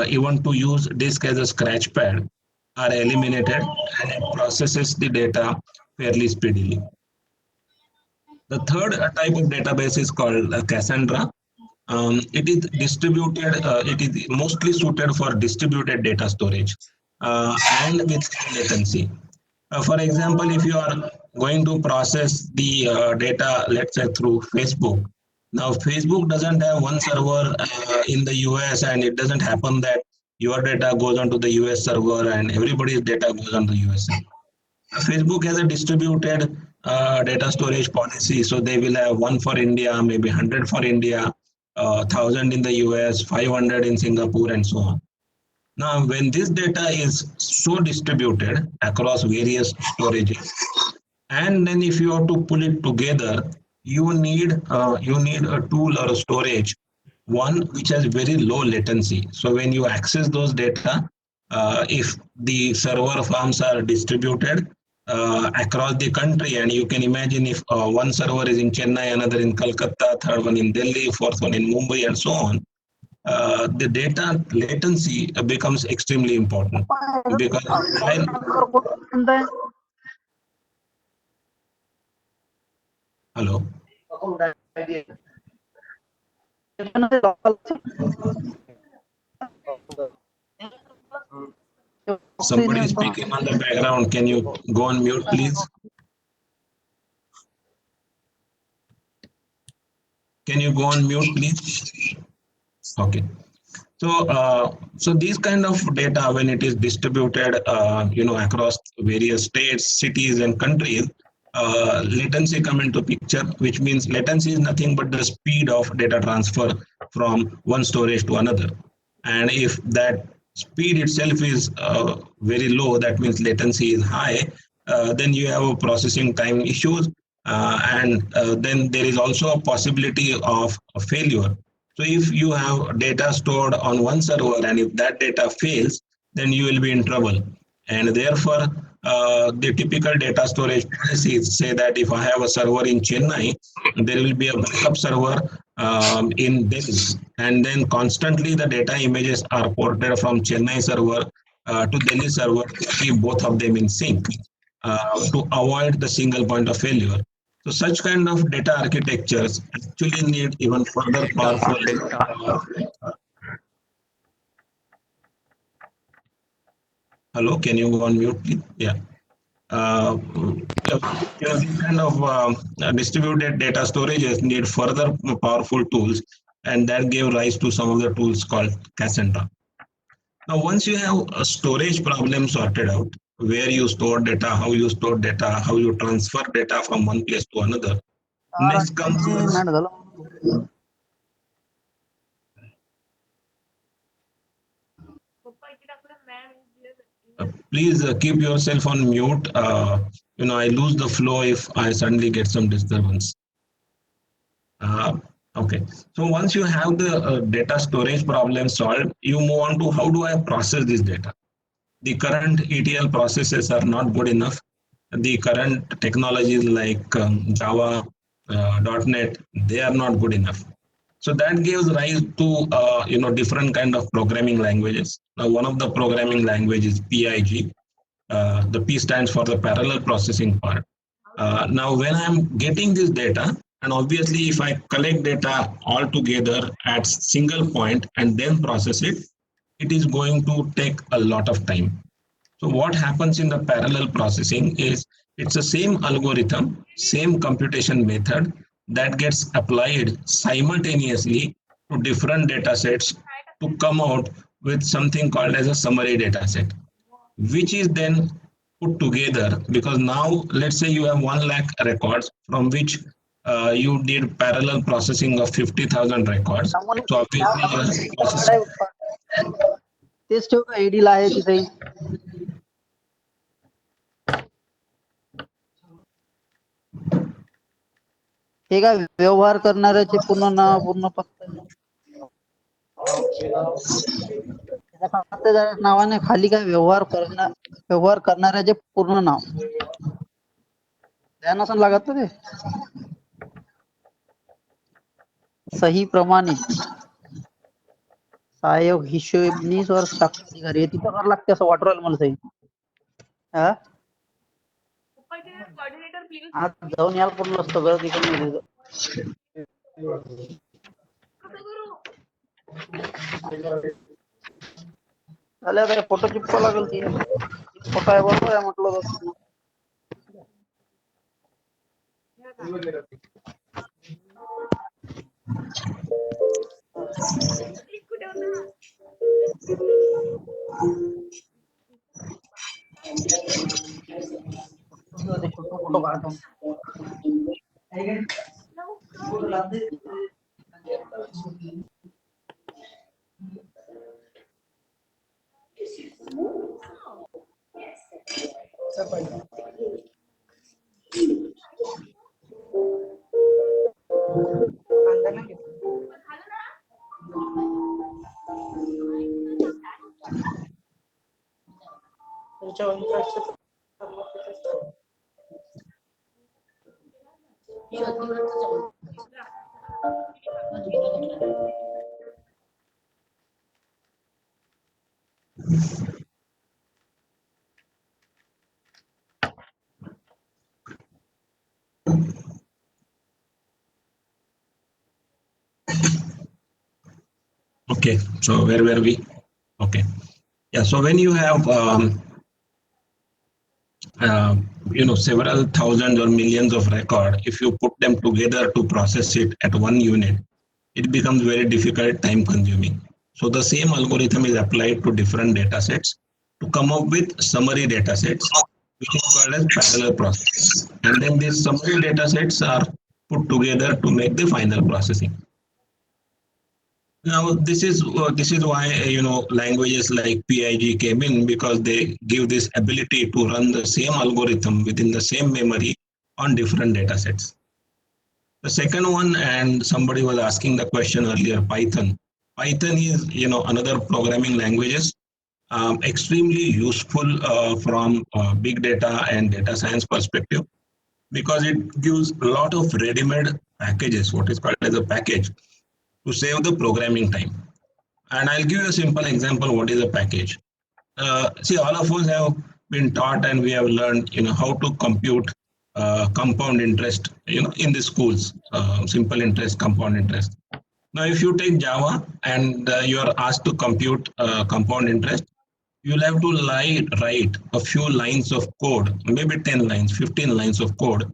even to use disk as a scratch pad, are eliminated, and it processes the data fairly speedily. The third type of database is called Cassandra. It is distributed, it is mostly suited for distributed data storage and with latency. For example, if you are going to process the data, let's say through Facebook, now Facebook doesn't have one server in the US, and it doesn't happen that your data goes onto the US server and everybody's data goes onto the US server. Facebook has a distributed data storage policy, so they will have one for India, maybe 100 for India, 1,000 in the US, 500 in Singapore, and so on. Now, when this data is so distributed across various storages, and then if you have to pull it together, you need a tool or a storage, one which has very low latency. So when you access those data, if the server farms are distributed across the country, and you can imagine if one server is in Chennai, another in Calcutta, third one in Delhi, fourth one in Mumbai, and so on, the data latency becomes extremely important because while hello, somebody is speaking on the background. Can you go on mute, please? Can you go on mute, please? Okay. So these kind of data, when it is distributed, across various states, cities, and countries, latency come into picture, which means latency is nothing but the speed of data transfer from one storage to another. And if that speed itself is very low, that means latency is high, then you have a processing time issues, and then there is also a possibility of a failure. So if you have data stored on one server and if that data fails, then you will be in trouble. And therefore, the typical data storage policies say that if I have a server in Chennai, there will be a backup server in Delhi. And then constantly the data images are ported from Chennai server to Delhi server to keep both of them in sync to avoid the single point of failure. So such kind of data architectures actually need even further powerful. Hello, can you go on mute, please? Yeah. These kind of distributed data storages need further powerful tools, and that gave rise to some of the tools called Cassandra. Now, once you have a storage problem sorted out, where you store data, how you store data, how you transfer data from one place to another, next comes please keep yourself on mute. I lose the flow if I suddenly get some disturbance. Okay, so once you have the data storage problem solved, you move on to how do I process this data. The current ETL processes are not good enough. The current technologies like Java, .NET, they are not good enough. So that gives rise to different kind of programming languages. Now, one of the programming languages is PIG. The P stands for the parallel processing part. Now, when I'm getting this data, and obviously if I collect data all together at single point and then process it, it is going to take a lot of time. So what happens in the parallel processing is it's the same algorithm, same computation method that gets applied simultaneously to different data sets to come out with something called as a summary data set, which is then put together, because now let's say you have 1 lakh records from which you did parallel processing of 50,000 records. So obviously तेच ठेव का AD ला आहे तिथे हे काय व्यवहार करणाऱ्याचे पूर्ण नाव पूर्ण पत्ता त्याच्या खातेदाराच्या नावाने खाली काय व्यवहार करणाऱ्याचे पूर्ण नाव द्या नसून लागत ना ते सही प्रमाणित सहाय्यक हिशोबनीस वर साक्षर अधिकारी हे तिथं करावं लागते असं वाटू राहिलं मला सही हा कोऑर्डिनेटर प्लीज आज जाऊन यायला पूर्ण असतं घर तिकडे झालं काय फोटो चिपकावं लागेल ती फोटो आहे बरोबर आहे म्हटलं होतं. फोटो काढतो Okay, so where were we? Okay, yeah. So when you have several thousands or millions of record, if you put them together to process it at one unit, it becomes very difficult, time consuming. So the same algorithm is applied to different data sets to come up with summary data sets, which is called as parallel processing. And then these summary data sets are put together to make the final processing. Now this is why languages like PIG came in, because they give this ability to run the same algorithm within the same memory on different data sets. The second one, and somebody was asking the question earlier, Python. Python is another programming languages, extremely useful from big data and data science perspective, because it gives a lot of ready-made packages, what is called as a package, to save the programming time. And I'll give you a simple example. What is a package? See, all of us have been taught and we have learned, how to compute compound interest, in the schools, simple interest, compound interest. Now, if you take Java and you are asked to compute compound interest, you'll have to write a few lines of code, maybe 10 lines, 15 lines of code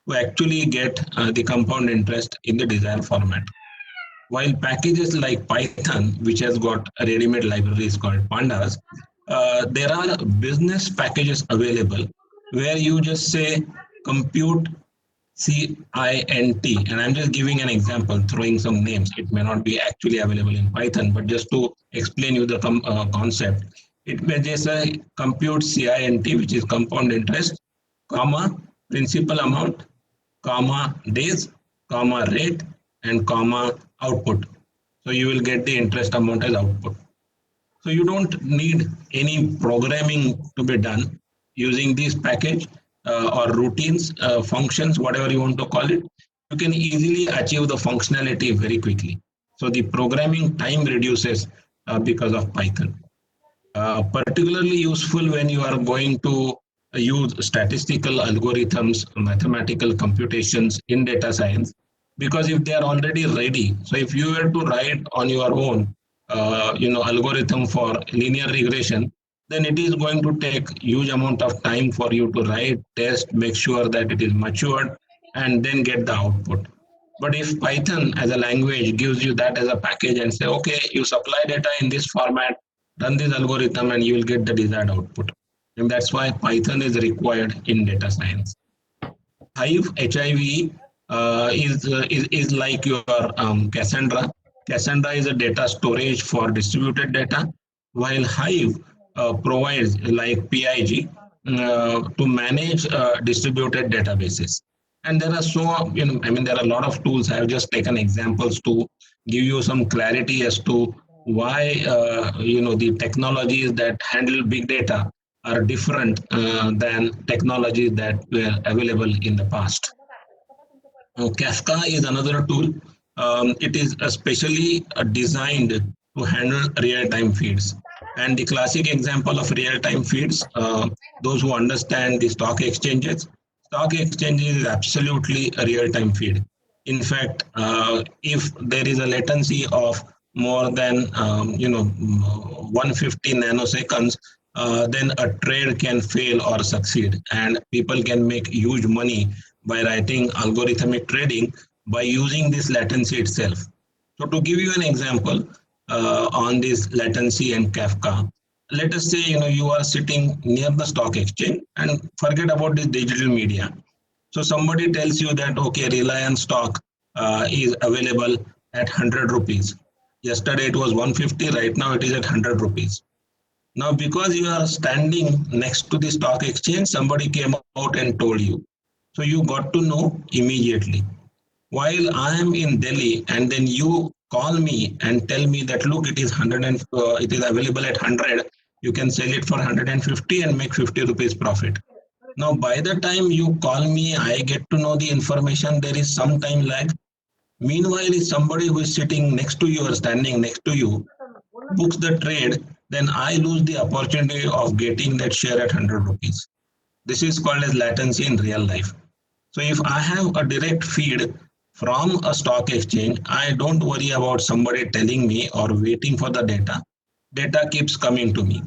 to actually get the compound interest in the desired format. While packages like Python, which has got ready-made libraries called pandas, there are business packages available where you just say compute CINT, and I'm just giving an example, throwing some names. It may not be actually available in Python, but just to explain you the concept, it may just say compute CINT, which is compound interest, comma, principal amount, comma, days, comma, rate, and comma, output. So you will get the interest amount as output. So you don't need any programming to be done using this package or routines, functions, whatever you want to call it. You can easily achieve the functionality very quickly. So the programming time reduces because of Python. Particularly useful when you are going to use statistical algorithms, mathematical computations in data science, because if they are already ready, so if you were to write on your own algorithm for linear regression, then it is going to take huge amount of time for you to write, test, make sure that it is matured, and then get the output. But if Python as a language gives you that as a package and say, okay, you supply data in this format, run this algorithm, and you will get the desired output. And that's why Python is required in data science. Hive, HIVE, is like your Cassandra. Cassandra is a data storage for distributed data, while Hive provides like PIG to manage distributed databases. And there are there are a lot of tools. I have just taken examples to give you some clarity as to why, the technologies that handle big data are different than technologies that were available in the past. Kafka is another tool. It is especially designed to handle real-time feeds. And the classic example of real-time feeds, those who understand the stock exchanges is absolutely a real-time feed. In fact, if there is a latency of more than 150 nanoseconds, then a trade can fail or succeed, and people can make huge money by writing algorithmic trading by using this latency itself. So to give you an example on this latency and Kafka, let us say you are sitting near the stock exchange and forget about this digital media. So somebody tells you that okay, Reliance stock is available at 100 rupees. Yesterday it was 150, right now it is at 100 rupees. Now because you are standing next to the stock exchange, somebody came out and told you. So you got to know immediately. While I am in Delhi and then you call me and tell me that look, it is it is available at 100, you can sell it for 150 and make 50 rupees profit. Now by the time you call me, I get to know the information, there is some time lag. Meanwhile, if somebody who is sitting next to you or standing next to you books the trade, then I lose the opportunity of getting that share at 100 rupees. This is called as latency in real life. So if I have a direct feed from a stock exchange, I don't worry about somebody telling me or waiting for the data. Data keeps coming to me.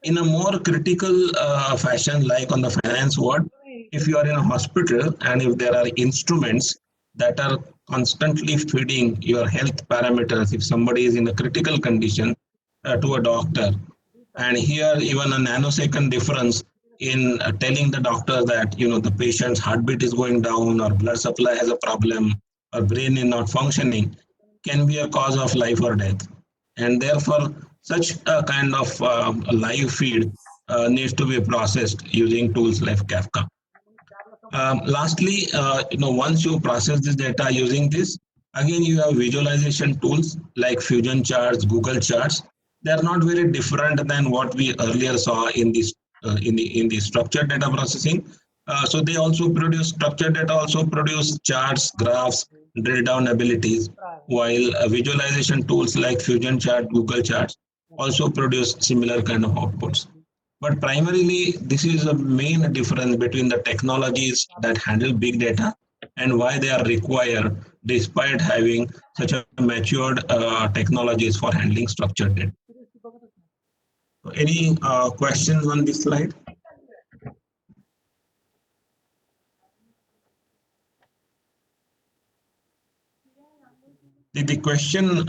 In a more critical fashion, like on the finance world, if you are in a hospital and if there are instruments that are constantly feeding your health parameters, if somebody is in a critical condition to a doctor, and here even a nanosecond difference in telling the doctor that the patient's heartbeat is going down or blood supply has a problem or brain is not functioning can be a cause of life or death, and therefore such a kind of live feed needs to be processed using tools like Kafka. Lastly, once you process this data using this, again you have visualization tools like Fusion Charts, Google Charts. They are not very different than what we earlier saw in this in the structured data processing. So they also produce structured data, also produce charts, graphs, drill down abilities, while visualization tools like Fusion Chart, Google Charts also produce similar kind of outputs. But primarily, this is the main difference between the technologies that handle big data and why they are required despite having such a matured technologies for handling structured data. Any questions on this slide? The question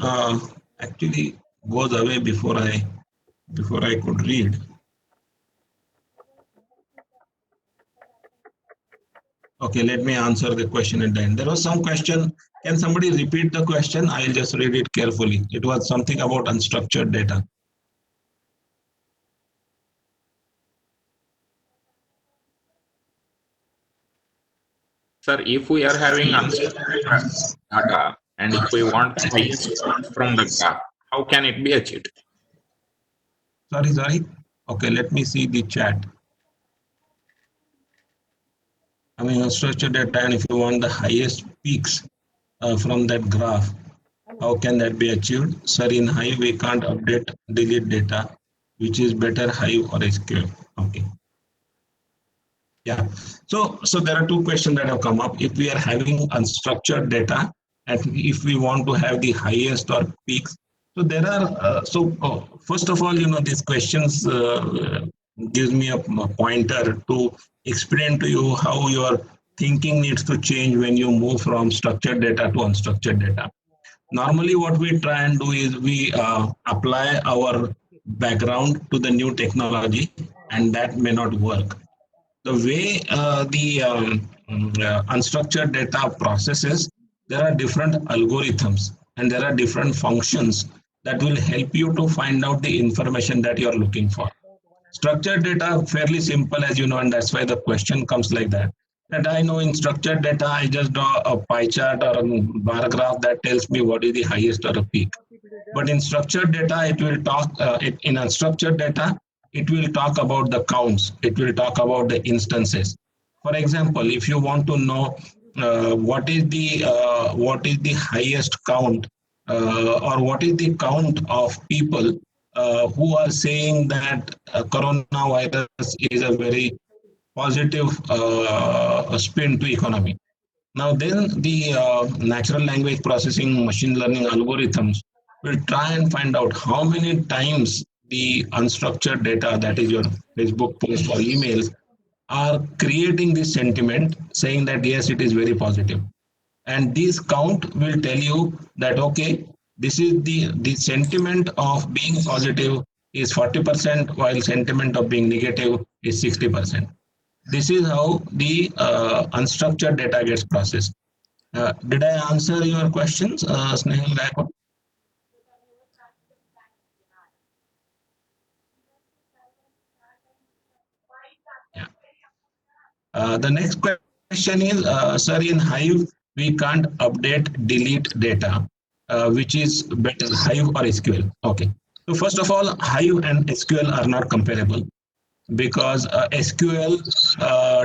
actually goes away before I could read. Okay, let me answer the question at the end. There was some question. Can somebody repeat the question? I'll just read it carefully. It was something about unstructured data. Sir, if we are having unstructured data and if we want the highest from the graph, how can it be achieved? Sorry. Okay, let me see the chat. I mean, unstructured data, and if you want the highest peaks from that graph, how can that be achieved? Sir, in Hive, we can't update, delete data. Which is better, Hive or SQL? Okay. Yeah. So there are two questions that have come up. If we are having unstructured data, and if we want to have the highest or peaks, so there are. First of all, these questions gives me a pointer to explain to you how your thinking needs to change when you move from structured data to unstructured data. Normally, what we try and do is we apply our background to the new technology, and that may not work. The way the unstructured data processes, there are different algorithms and there are different functions that will help you to find out the information that you're looking for. Structured data, fairly simple, as you know, and that's why the question comes like that. That I know in structured data, I just draw a pie chart or a bar graph that tells me what is the highest or a peak. But in structured data, it will talk, in unstructured data, it will talk about the counts. It will talk about the instances. For example, if you want to know what is the highest count or what is the count of people who are saying that coronavirus is a very positive spin to economy. Now then the natural language processing machine learning algorithms will try and find out how many times the unstructured data, that is your Facebook post or emails, are creating this sentiment saying that yes, it is very positive. And this count will tell you that okay, this is the sentiment of being positive is 40%, while sentiment of being negative is 60%. This is how the unstructured data gets processed. Did I answer your questions, Snehal Gaikwad? Yeah. The next question is, sir, in Hive, we can't update, delete data. Which is better, Hive or SQL? Okay. So first of all, Hive and SQL are not comparable because SQL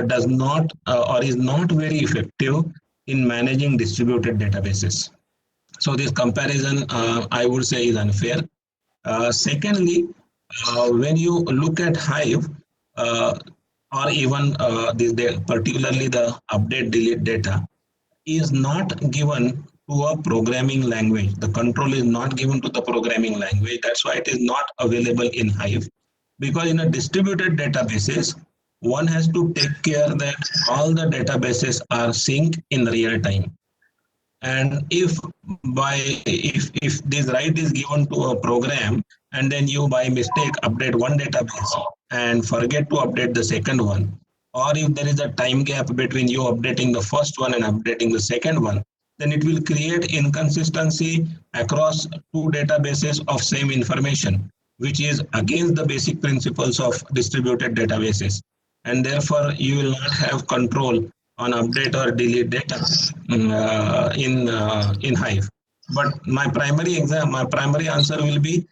does not or is not very effective in managing distributed databases. So this comparison, I would say, is unfair. Secondly, when you look at Hive, or even particularly the update delete data, is not given to a programming language. The control is not given to the programming language. That's why it is not available in Hive. Because in a distributed databases, one has to take care that all the databases are synced in real time. And if this right is given to a program and then you by mistake update one database and forget to update the second one, or if there is a time gap between you updating the first one and updating the second one, then it will create inconsistency across two databases of same information, which is against the basic principles of distributed databases. And therefore, you will not have control on update or delete data in Hive. But my primary answer will be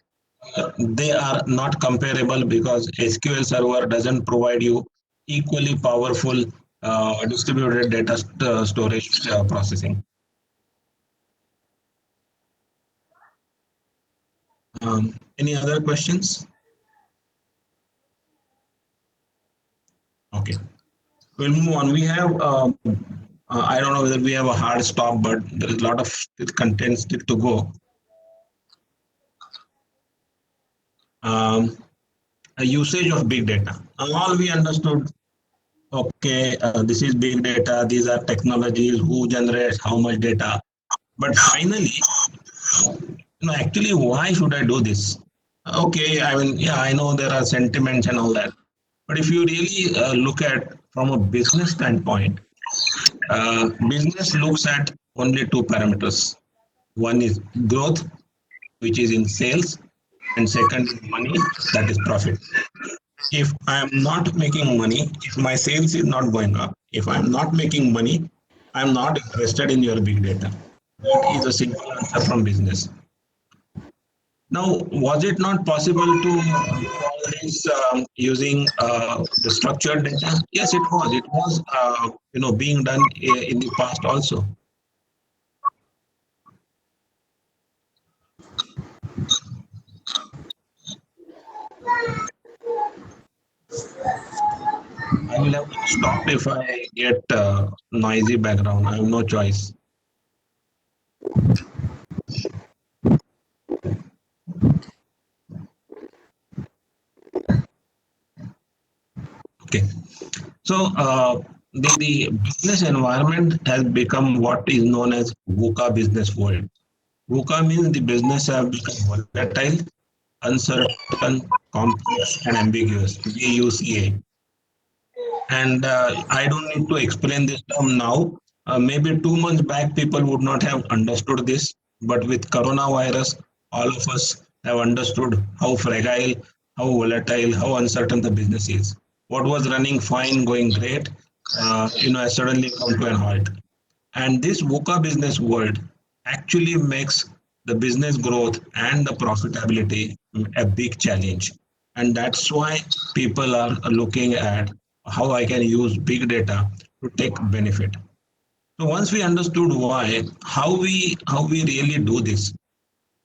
they are not comparable because SQL Server doesn't provide you equally powerful distributed data storage processing. Any other questions? Okay. We'll move on. We have, I don't know whether we have a hard stop, but there is a lot of content still to go. A usage of big data. All we understood, okay, this is big data, these are technologies, who generates how much data. But finally, actually, why should I do this? Okay, I mean, yeah, I know there are sentiments and all that. But if you really look at from a business standpoint, business looks at only two parameters. One is growth, which is in sales, and second is money, that is profit. If I am not making money, if my sales is not going up, if I am not making money, I am not interested in your big data. That is a simple answer from business. Now, was it not possible to do all this using the structured data? Yes, it was. It was, being done in the past also. I will have to stop if I get noisy background. I have no choice. Okay. So the business environment has become what is known as VUCA business world. VUCA means the business have become volatile, uncertain, complex, and ambiguous. VUCA. And I don't need to explain this term now. Maybe 2 months back, people would not have understood this. But with coronavirus, all of us have understood how fragile, how volatile, how uncertain the business is. What was running fine, going great, has suddenly come to an halt. And this VUCA business world actually makes the business growth and the profitability a big challenge. And that's why people are looking at how I can use big data to take benefit. So once we understood why, how we really do this.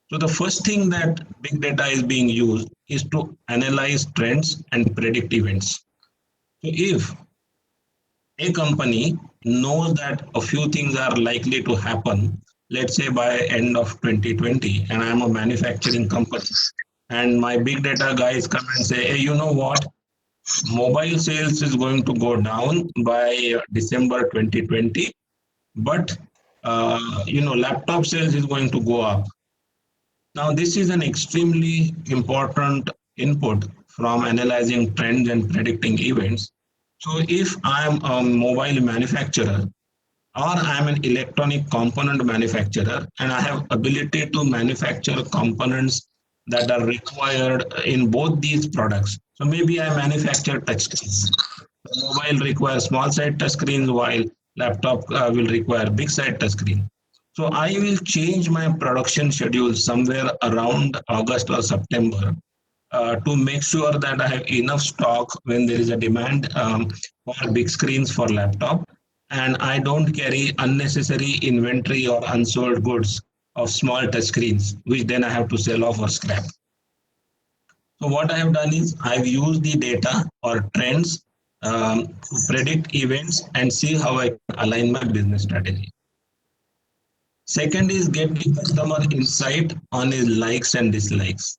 So the first thing that big data is being used is to analyze trends and predict events. So if a company knows that a few things are likely to happen, let's say by end of 2020, and I'm a manufacturing company, and my big data guys come and say, hey, you know what? Mobile sales is going to go down by December 2020, but laptop sales is going to go up. Now, this is an extremely important input from analyzing trends and predicting events. So, if I'm a mobile manufacturer or I'm an electronic component manufacturer and I have ability to manufacture components that are required in both these products. So maybe I manufacture touchscreens. Mobile requires small side touchscreens while laptop will require big side touchscreen. So I will change my production schedule somewhere around August or September to make sure that I have enough stock when there is a demand for big screens for laptop, and I don't carry unnecessary inventory or unsold goods of small touch screens, which then I have to sell off or scrap. So what I have done is I've used the data or trends to predict events and see how I can align my business strategy. Second is get the customer insight on his likes and dislikes.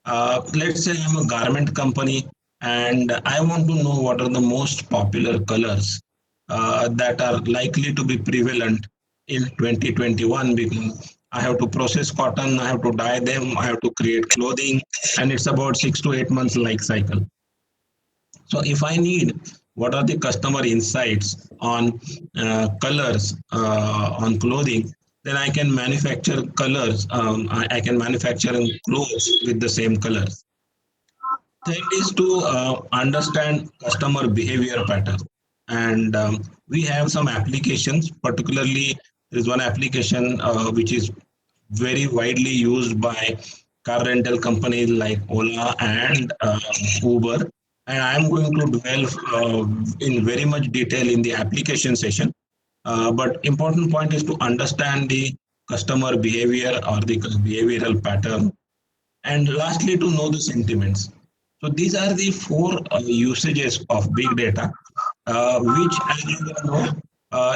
Let's say I'm a garment company and I want to know what are the most popular colors that are likely to be prevalent in 2021, because I have to process cotton, I have to dye them, I have to create clothing, and it's about 6 to 8 months life cycle. So if I need what are the customer insights on colors on clothing, then I can manufacture colors. I can manufacture clothes with the same colors. Third is to understand customer behavior pattern. And we have some applications, particularly there is one application which is very widely used by car rental companies like Ola and Uber. And I'm going to dwell in very much detail in the application session. But important point is to understand the customer behavior or the behavioral pattern. And lastly, to know the sentiments. So these are the four usages of big data, which, as you know,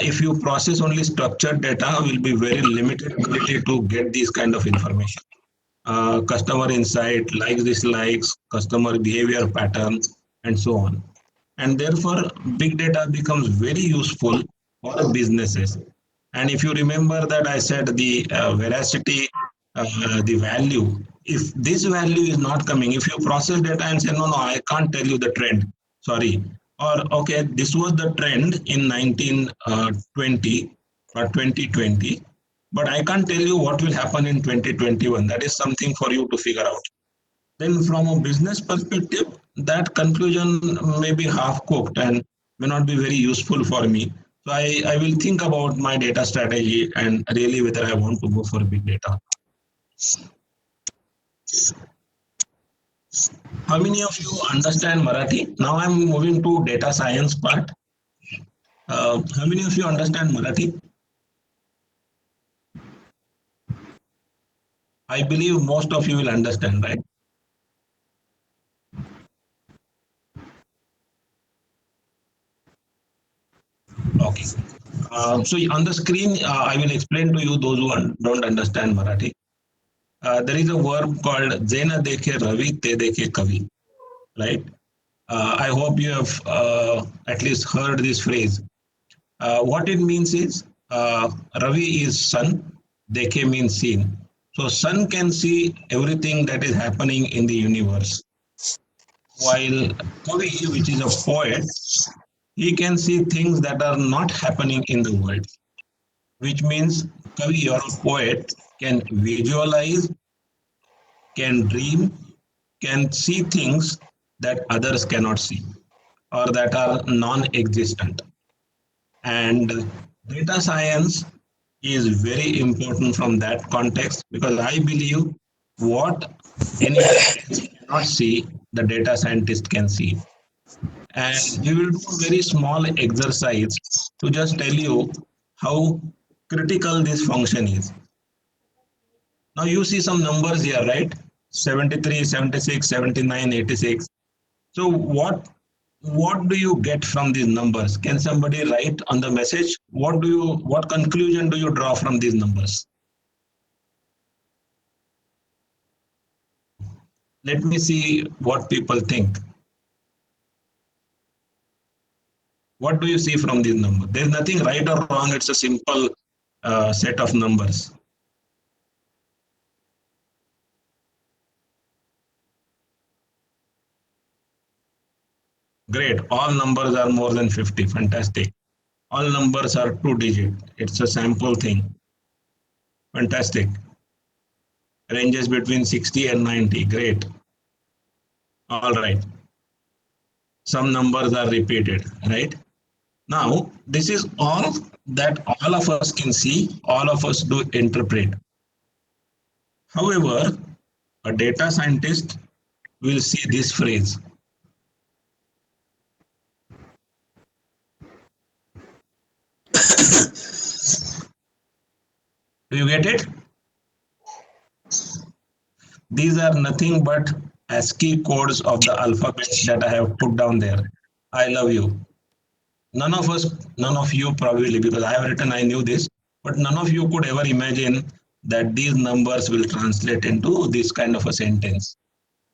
if you process only structured data, will be very limited ability to get these kind of information. Customer insight, likes, dislikes, customer behavior patterns, and so on. And therefore, big data becomes very useful for businesses. And if you remember that I said the veracity, the value, if this value is not coming, if you process data and say, no, I can't tell you the trend, sorry, or okay, this was the trend in 1920 or 2020, but I can't tell you what will happen in 2021. That is something for you to figure out. Then from a business perspective, that conclusion may be half cooked and may not be very useful for me. So I will think about my data strategy and really whether I want to go for big data. How many of you understand Marathi? Now I'm moving to data science part. How many of you understand Marathi? I believe most of you will understand, right? Okay. So on the screen, I will explain to you those who don't understand Marathi. There is a verb called Jena dekhe Ravi, te dekhe Kavi, right? I hope you have at least heard this phrase. What it means is Ravi is sun, dekhe means seen. So sun can see everything that is happening in the universe, while Kavi, which is a poet, he can see things that are not happening in the world, which means Kavi or a poet can visualize, can dream, can see things that others cannot see or that are non-existent. And data science is very important from that context, because I believe what anybody cannot see, the data scientist can see. And we will do a very small exercise to just tell you how critical this function is. Now you see some numbers here, right? 73, 76, 79, 86. So what do you get from these numbers? Can somebody write on the message? What conclusion do you draw from these numbers? Let me see what people think. What do you see from these numbers? There's nothing right or wrong. It's a simple set of numbers. Great. All numbers are more than 50. Fantastic. All numbers are 2-digit. It's a sample thing. Fantastic. Ranges between 60 and 90. Great. All right. Some numbers are repeated, right? Now, this is all that all of us can see, all of us do interpret. However, a data scientist will see this phrase. Do you get it? These are nothing but ASCII codes of the alphabet that I have put down there. I love you. None of you probably, because I have written, I knew this, but none of you could ever imagine that these numbers will translate into this kind of a sentence,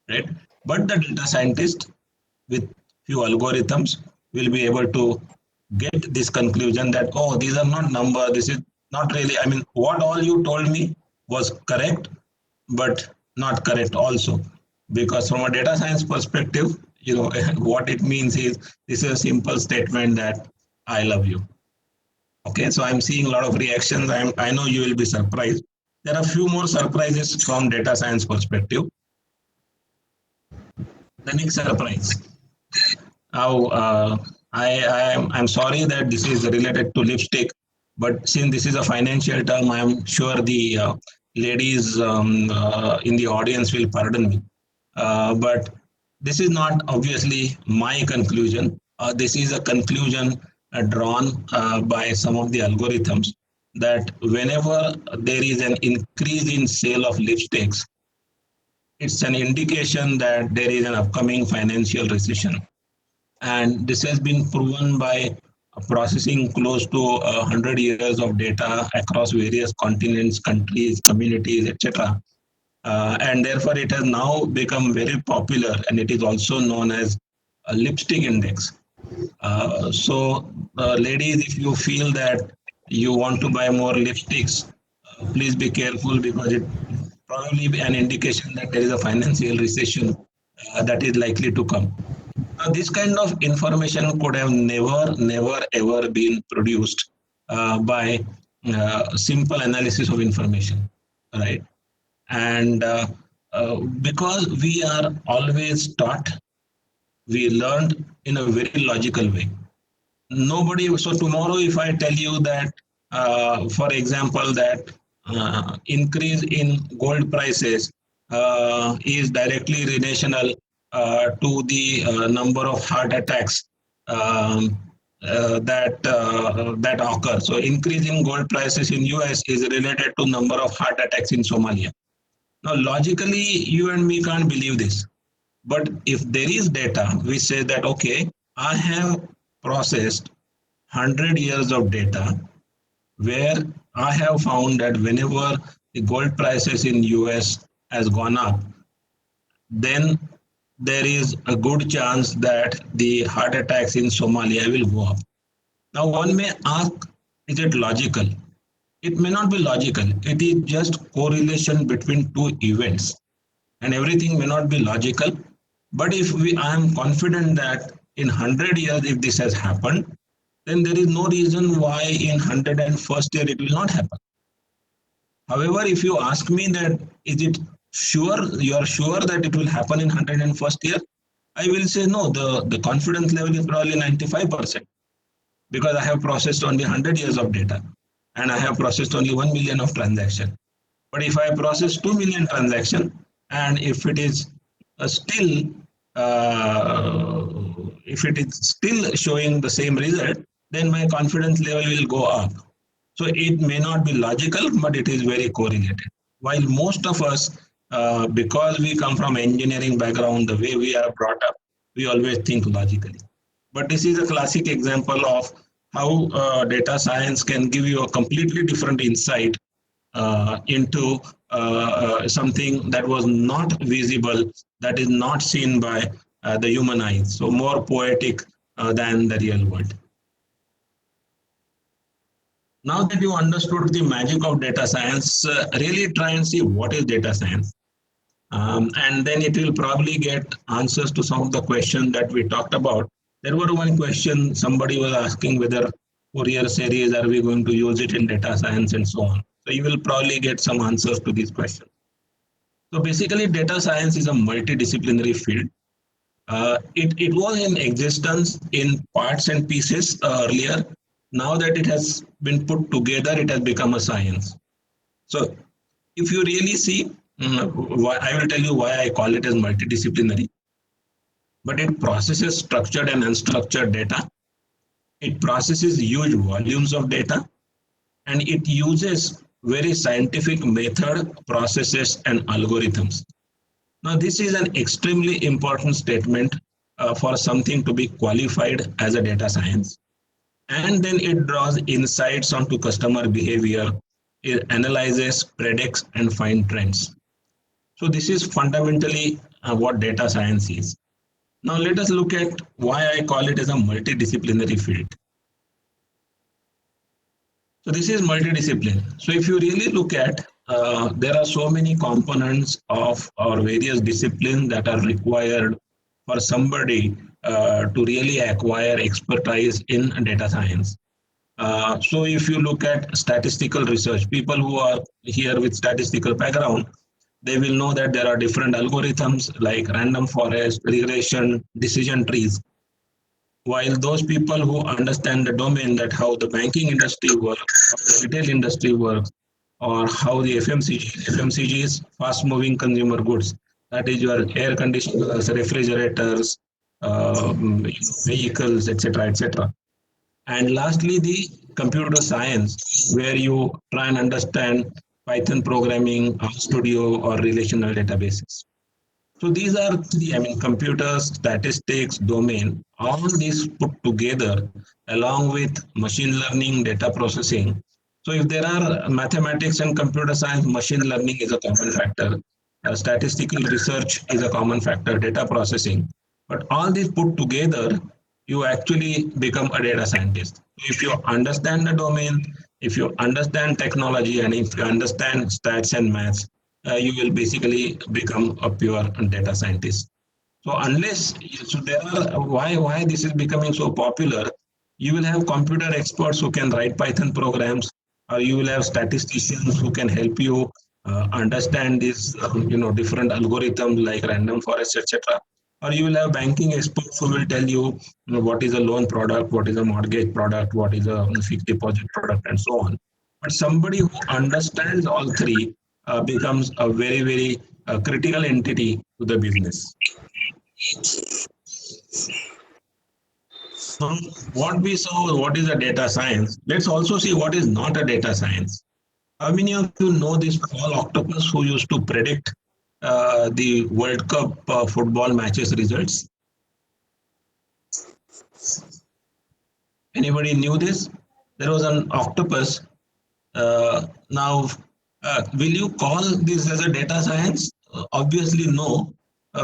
right? But the data scientist with few algorithms will be able to get this conclusion that, oh, these are not numbers, this is not really, I mean, what all you told me was correct, but not correct also. Because from a data science perspective, you know, what it means is, this is a simple statement that I love you. Okay, so I'm seeing a lot of reactions. I know you will be surprised. There are a few more surprises from data science perspective. The next surprise. Now, I'm sorry that this is related to lipstick, but since this is a financial term, I'm sure the ladies in the audience will pardon me. But this is not obviously my conclusion. This is a conclusion drawn by some of the algorithms, that whenever there is an increase in sale of lipsticks, it's an indication that there is an upcoming financial recession. And this has been proven by processing close to 100 years of data across various continents, countries, communities, etc. And therefore it has now become very popular, and it is also known as a lipstick index. So ladies, if you feel that you want to buy more lipsticks, please be careful, because it probably be an indication that there is a financial recession that is likely to come. Now, this kind of information could have never ever been produced by simple analysis of information, right? And because we are always taught, we learned in a very logical way. Nobody, so tomorrow if I tell you that, for example, that increase in gold prices is directly relational to the number of heart attacks that occur. So increase in gold prices in US is related to number of heart attacks in Somalia. Now, logically, you and me can't believe this. But if there is data which says that, okay, I have processed 100 years of data where I have found that whenever the gold prices in US has gone up, then there is a good chance that the heart attacks in Somalia will go up. Now, one may ask, is it logical? It may not be logical. It is just correlation between two events, and everything may not be logical. But if I am confident that in 100 years, if this has happened, then there is no reason why in 101st year it will not happen. However, if you ask me that, is it sure, you are sure that it will happen in 101st year? I will say no, the confidence level is probably 95%. because I have processed only 100 years of data and I have processed only 1 million of transaction. But if I process 2 million transaction and if it is still showing the same result, then my confidence level will go up. So it may not be logical, but it is very correlated. While most of us, because we come from engineering background, the way we are brought up, we always think logically. But this is a classic example of how data science can give you a completely different insight into something that was not visible, that is not seen by the human eyes. So more poetic than the real world. Now that you understood the magic of data science, really try and see what is data science. And then it will probably get answers to some of the questions that we talked about. There were one question somebody was asking whether Fourier series, are we going to use it in data science and so on. So you will probably get some answers to these questions. So basically data science is a multidisciplinary field. It was in existence in parts and pieces earlier. Now that it has been put together, it has become a science. So if you really see, I will tell you why I call it as multidisciplinary. But it processes structured and unstructured data. It processes huge volumes of data, and it uses very scientific method, processes, and algorithms. Now, this is an extremely important statement for something to be qualified as a data science. And then it draws insights onto customer behavior. It analyzes, predicts, and finds trends. So this is fundamentally what data science is. Now let us look at why I call it as a multidisciplinary field. So this is multidiscipline. So if you really look at, there are so many components of or various disciplines that are required for somebody to really acquire expertise in data science. So if you look at statistical research, people who are here with statistical background, they will know that there are different algorithms like random forest, regression, decision trees. While those people who understand the domain, that how the banking industry works, how the retail industry works, or how the FMCG is fast-moving consumer goods, that is your air conditioners, refrigerators, vehicles, etc., etc. And lastly, the computer science, where you try and understand Python programming, RStudio, or relational databases. So these are the, computers, statistics, domain, all these put together along with machine learning, data processing. So if there are mathematics and computer science, machine learning is a common factor. Statistical research is a common factor, data processing. But all these put together, you actually become a data scientist. If you understand the domain, if you understand technology, and if you understand stats and maths, you will basically become a pure data scientist. So there are, why this is becoming so popular, you will have computer experts who can write Python programs, or you will have statisticians who can help you understand these different algorithms like random forest, etc. Or you will have banking experts who will tell you, what is a loan product, what is a mortgage product, what is a fixed deposit product, and so on. But somebody who understands all three becomes a very, very critical entity to the business. So what we saw, what is a data science? Let's also see what is not a data science. How many of you know this Paul Octopus who used to predict the World Cup football matches results? Anybody knew this? There was an octopus. Now, will you call this as a data science? Obviously no,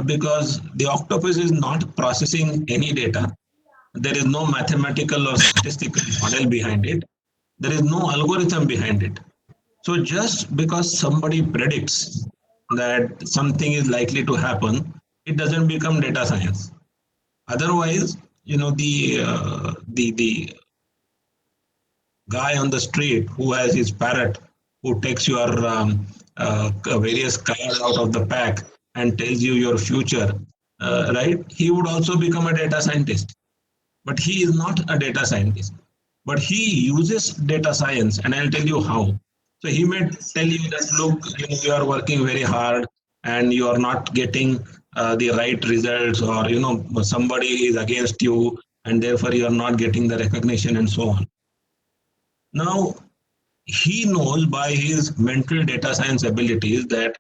because the octopus is not processing any data. There is no mathematical or statistical model behind it. There is no algorithm behind it. So just because somebody predicts that something is likely to happen, it doesn't become data science. Otherwise, the guy on the street who has his parrot, who takes your various cards out of the pack and tells you your future, right? He would also become a data scientist. But he is not a data scientist. but he uses data science, and I'll tell you how. So he may tell you that, look, you are working very hard and you are not getting the right results, or somebody is against you and therefore you are not getting the recognition and so on. Now he knows by his mental data science abilities that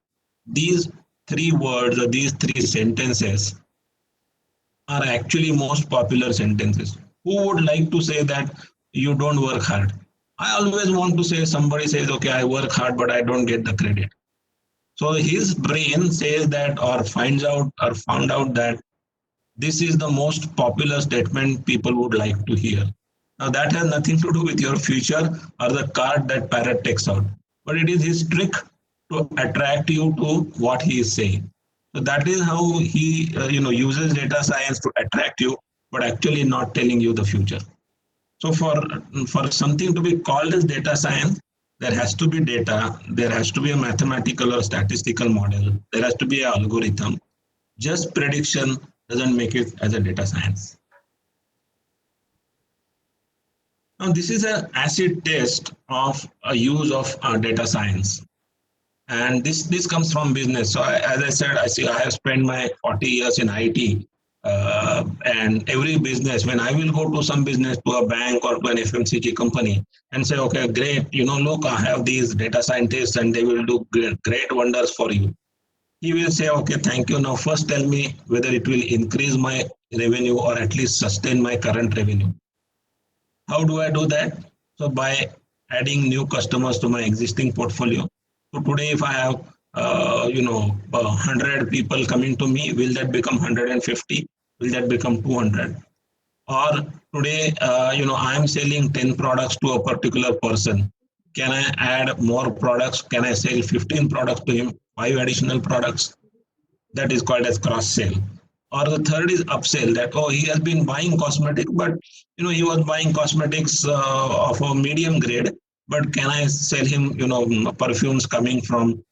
these three words or these three sentences are actually most popular sentences. Who would like to say that you don't work hard? I always want to say, somebody says, okay, I work hard, but I don't get the credit. So his brain says that, or finds out or found out that this is the most popular statement people would like to hear. Now that has nothing to do with your future or the card that parrot takes out, but it is his trick to attract you to what he is saying. So that is how he uses data science to attract you, but actually not telling you the future. So for something to be called as data science, there has to be data, there has to be a mathematical or statistical model, there has to be an algorithm. Just prediction doesn't make it as a data science. Now this is an acid test of a use of data science. And this comes from business. So as I said, I have spent my 40 years in IT. And every business, when I will go to some business, to a bank or to an FMCG company and say, okay, great, look, I have these data scientists and they will do great wonders for you. He will say, okay, thank you. Now first tell me whether it will increase my revenue or at least sustain my current revenue. How do I do that? So by adding new customers to my existing portfolio. So today, if I have 100 people coming to me, will that become 150? Will that become 200? Or today, I am selling 10 products to a particular person. Can I add more products? Can I sell 15 products to him, 5 additional products? That is called as cross-sell. Or the third is upsell, that, oh, he has been buying cosmetics, but he was buying cosmetics of a medium grade, but can I sell him perfumes coming from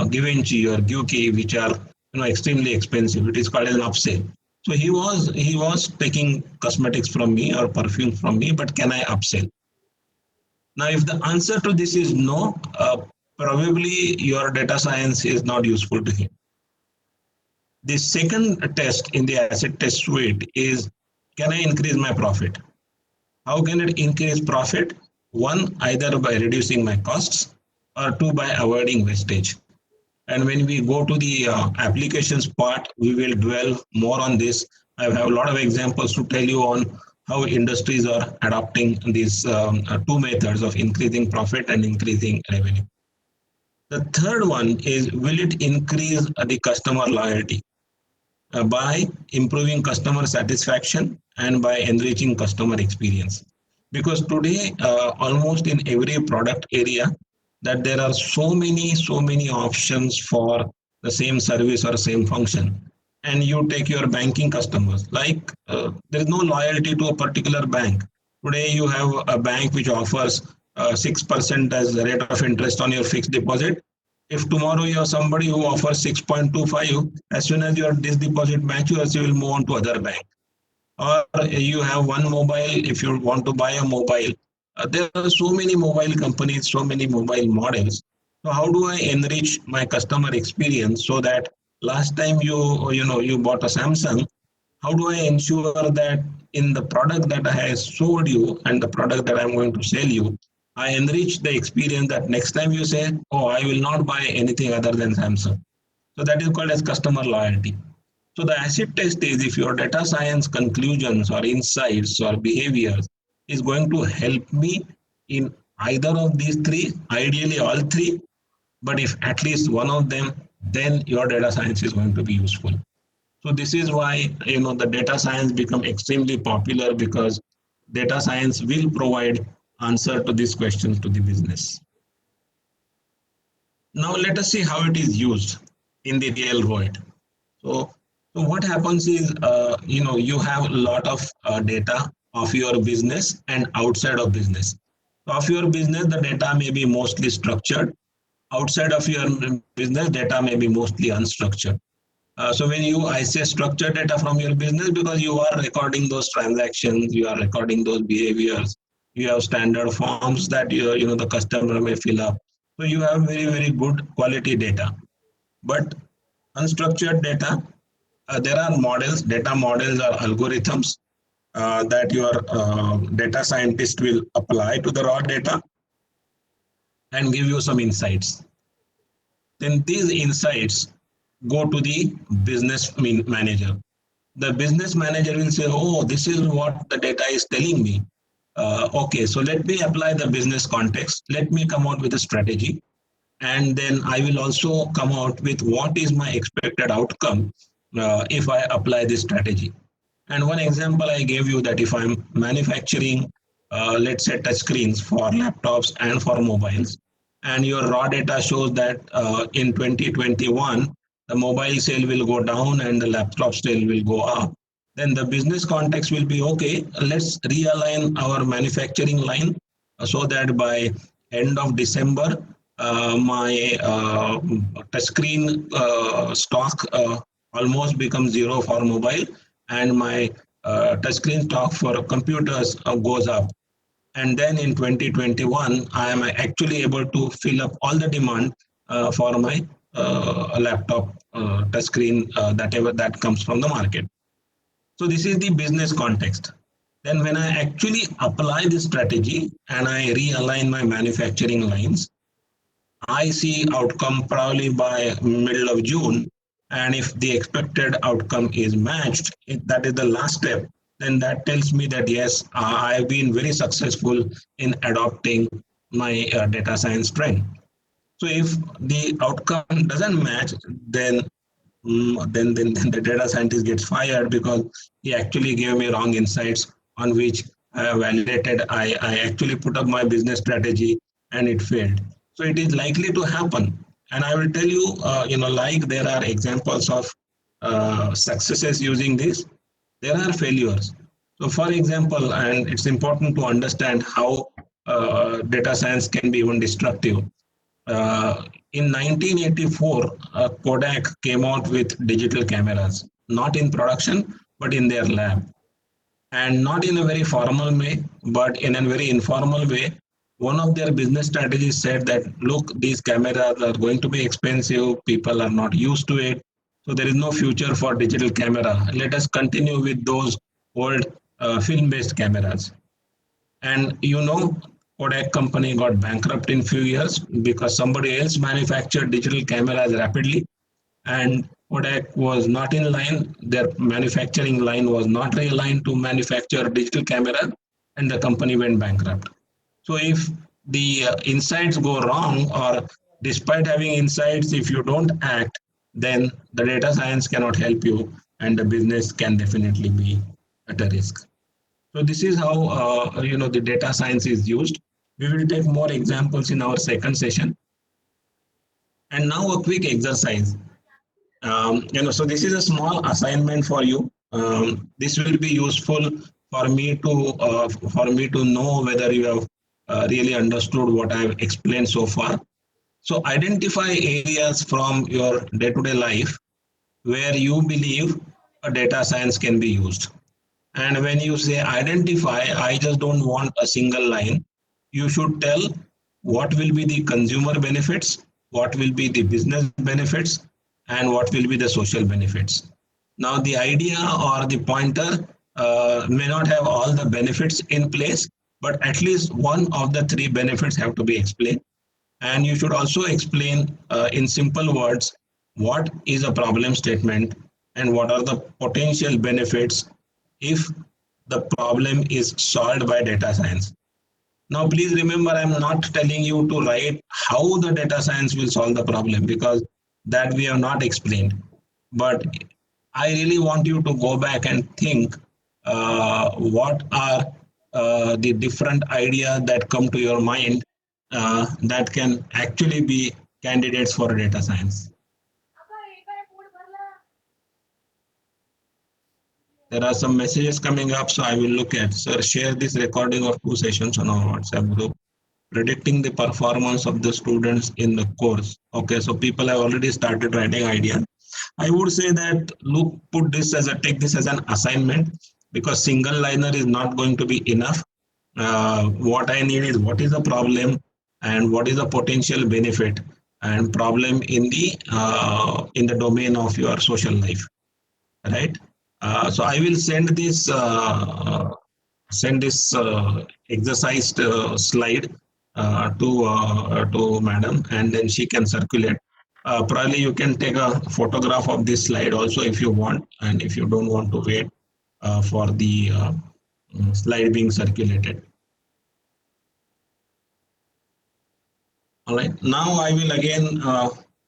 Givenchy or Gucci, which are extremely expensive? It is called as an upsell. So he was taking cosmetics from me or perfume from me, but can I upsell? Now if the answer to this is no, probably your data science is not useful to him. The second test in the acid test suite is, can I increase my profit? How can it increase profit? One, either by reducing my costs, or two, by avoiding wastage. And when we go to the applications part, we will dwell more on this. I have a lot of examples to tell you on how industries are adopting these two methods of increasing profit and increasing revenue. The third one is, will it increase the customer loyalty? By improving customer satisfaction and by enriching customer experience. Because today, almost in every product area, that there are so many options for the same service or same function. And you take your banking customers, like there is no loyalty to a particular bank. Today you have a bank which offers 6% as the rate of interest on your fixed deposit. If tomorrow you have somebody who offers 6.25, as soon as your this deposit matures, you will move on to other bank. Or you have one mobile, if you want to buy a mobile, there are so many mobile companies, so many mobile models. So how do I enrich my customer experience so that last time you bought a Samsung, how do I ensure that in the product that I have sold you and the product that I'm going to sell you, I enrich the experience that next time you say, oh, I will not buy anything other than Samsung. So that is called as customer loyalty. So the acid test is, if your data science conclusions or insights or behaviors is going to help me in either of these three, ideally all three, but if at least one of them, then your data science is going to be useful. So this is why the data science become extremely popular, because data science will provide answer to these questions to the business. Now let us see how it is used in the real world. So what happens is, you have a lot of data of your business and outside of business. So of your business, the data may be mostly structured. Outside of your business, data may be mostly unstructured. So when I say structured data from your business, because you are recording those transactions, you are recording those behaviors, You have standard forms that the customer may fill up. So you have very, very good quality data. But unstructured data, there are models, data models or algorithms that your data scientist will apply to the raw data and give you some insights. Then these insights go to the business manager. The business manager will say, oh, this is what the data is telling me. Okay, so let me apply the business context. Let me come out with a strategy. And then I will also come out with what is my expected outcome if I apply this strategy. And one example I gave you, that if I'm manufacturing, let's say, touch screens for laptops and for mobiles, and your raw data shows that in 2021, the mobile sale will go down and the laptop sale will go up, then the business context will be, okay, let's realign our manufacturing line so that by end of December, my touchscreen stock almost becomes zero for mobile, and my touchscreen stock for computers goes up. And then in 2021, I am actually able to fill up all the demand for my laptop touchscreen, that comes from the market. So this is the business context. Then when I actually apply this strategy and I realign my manufacturing lines, I see outcome probably by middle of June. And if the expected outcome is matched, if that is the last step, then that tells me that yes, I've been very successful in adopting my data science trend. So if the outcome doesn't match, then the data scientist gets fired because he actually gave me wrong insights on which I have validated. I actually put up my business strategy and it failed. So it is likely to happen. And I will tell you, like there are examples of successes using this, there are failures. So for example, and it's important to understand how data science can be even destructive. In 1984, Kodak came out with digital cameras, not in production, but in their lab. And not in a very formal way, but in a very informal way. One of their business strategies said that, look, these cameras are going to be expensive. People are not used to it. So there is no future for digital camera. Let us continue with those old film-based cameras. And Kodak company got bankrupt in few years because somebody else manufactured digital cameras rapidly, and Kodak was not in line. Their manufacturing line was not realigned to manufacture digital camera, and the company went bankrupt. So if the insights go wrong, or despite having insights, if you don't act, then the data science cannot help you, and the business can definitely be at a risk. So this is how the data science is used. We will take more examples in our second session. And now a quick exercise. So this is a small assignment for you. This will be useful for me to know whether you have really understood what I have explained so far. So identify areas from your day-to-day life where you believe a data science can be used. And when you say identify, I just don't want a single line. You should tell what will be the consumer benefits, what will be the business benefits, and what will be the social benefits. Now, the idea or the pointer may not have all the benefits in place, but at least one of the three benefits have to be explained. And you should also explain in simple words what is a problem statement and what are the potential benefits if the problem is solved by data science. Now, please remember, I'm not telling you to write how the data science will solve the problem, because that we have not explained. But I really want you to go back and think what are the different ideas that come to your mind that can actually be candidates for data science. There are some messages coming up, so I will look at. Sir, share this recording of 2 sessions on our WhatsApp group. Predicting the performance of the students in the course. Okay, so people have already started writing ideas. I would say that take this as an assignment, because single liner is not going to be enough. what I need is what is the problem and what is the potential benefit and problem in the domain of your social life, right? So I will send this exercised slide to madam, and then she can circulate. Probably you can take a photograph of this slide also if you want, and if you don't want to wait for the slide being circulated. All right. Now I will again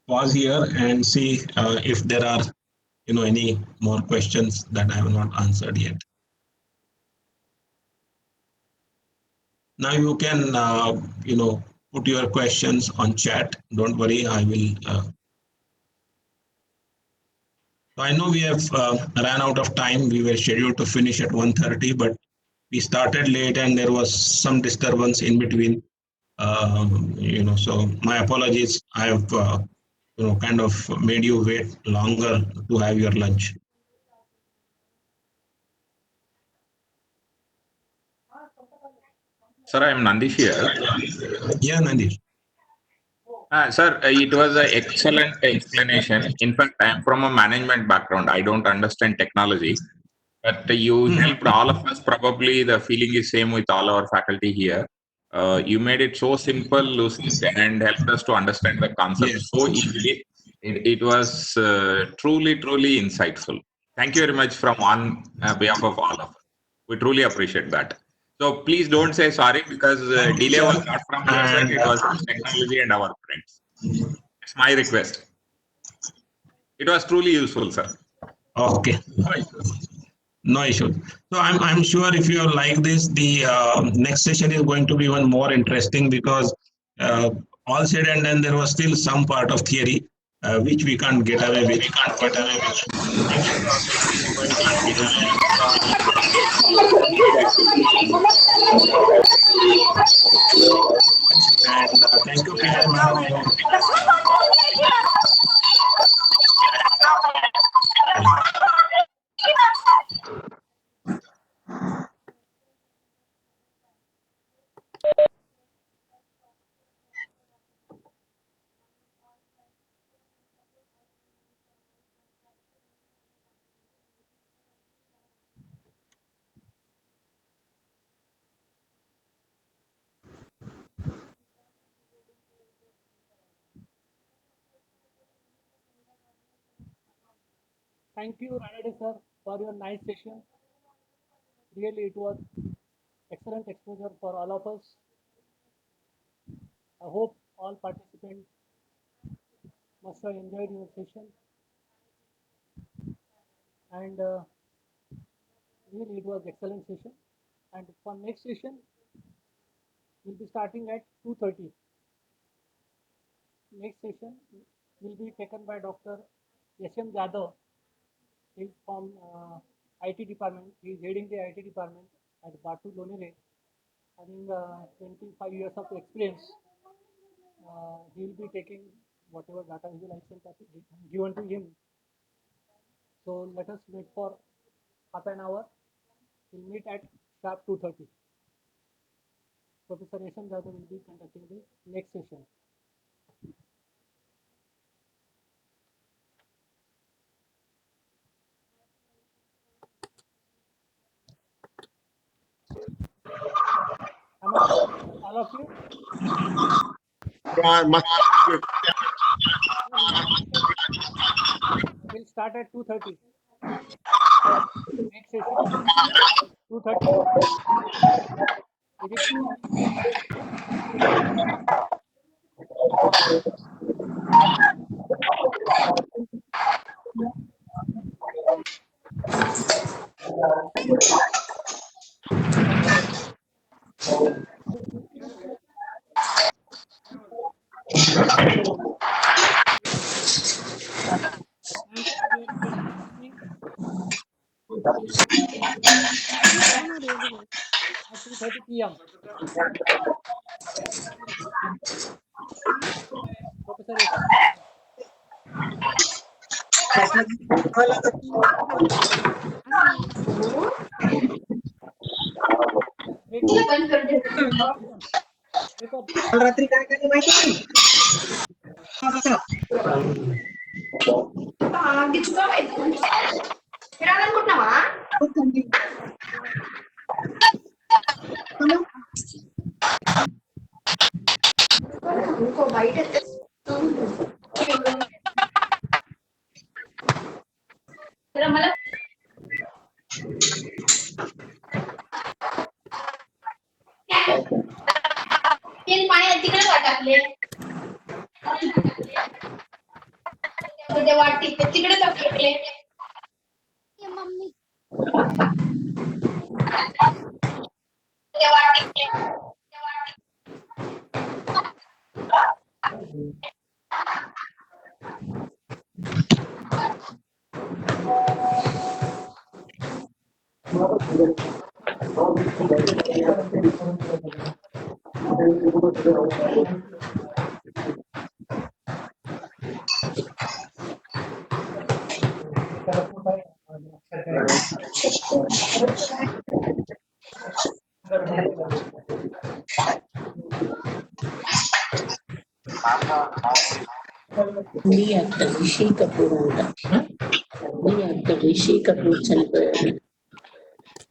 pause here and see if there are any more questions that I have not answered yet. Now you can put your questions on chat. Don't worry, I will. So I know we have ran out of time. We were scheduled to finish at 1:30, but we started late and there was some disturbance in between. So my apologies. I have kind of made you wait longer to have your lunch. Sir, I am Nandish here. Yeah, Nandish. Sir, it was an excellent explanation. In fact, I am from a management background. I don't understand technology, but you helped all of us. Probably the feeling is same with all our faculty here. You made it so simple, Lucid, and helped us to understand the concept so easily. It was truly, truly insightful. Thank you very much from on behalf of all of us. We truly appreciate that. So please don't say sorry because delay was not from your side. It was from technology and our friends. It's my request. It was truly useful, sir. Okay. No issue. So I'm sure if you like this, the next session is going to be even more interesting because all said and done, there was still some part of theory which we can't get away with. And thank you, Peter, madam. Thank you, Ranade sir, for your nice session. Really, it was excellent exposure for all of us. I hope all participants must have enjoyed your session. And really, it was excellent session. And for next session, we'll be starting at 2:30. Next session will be taken by Dr. S.M. Jadhav. He's from IT department. He's heading the IT department at Batu Lonere, having 25 years of experience. He will be taking whatever data visualization topic given to him. So let us wait for half an hour. We'll meet at sharp 2:30. Professor S.M. Jadhav will be conducting the next session. Am I all of you? We'll start at 2:30. Next session 2:30. Is it at 2:30 p.m. Professor S.M. Great. काल रात्री काय काय माहिती पाणी तिकडे टाकले वाटी तिकडे टाकले mummy Me after Rishi Kapoor. Me after Rishi Kapoor చనిపోయాడు.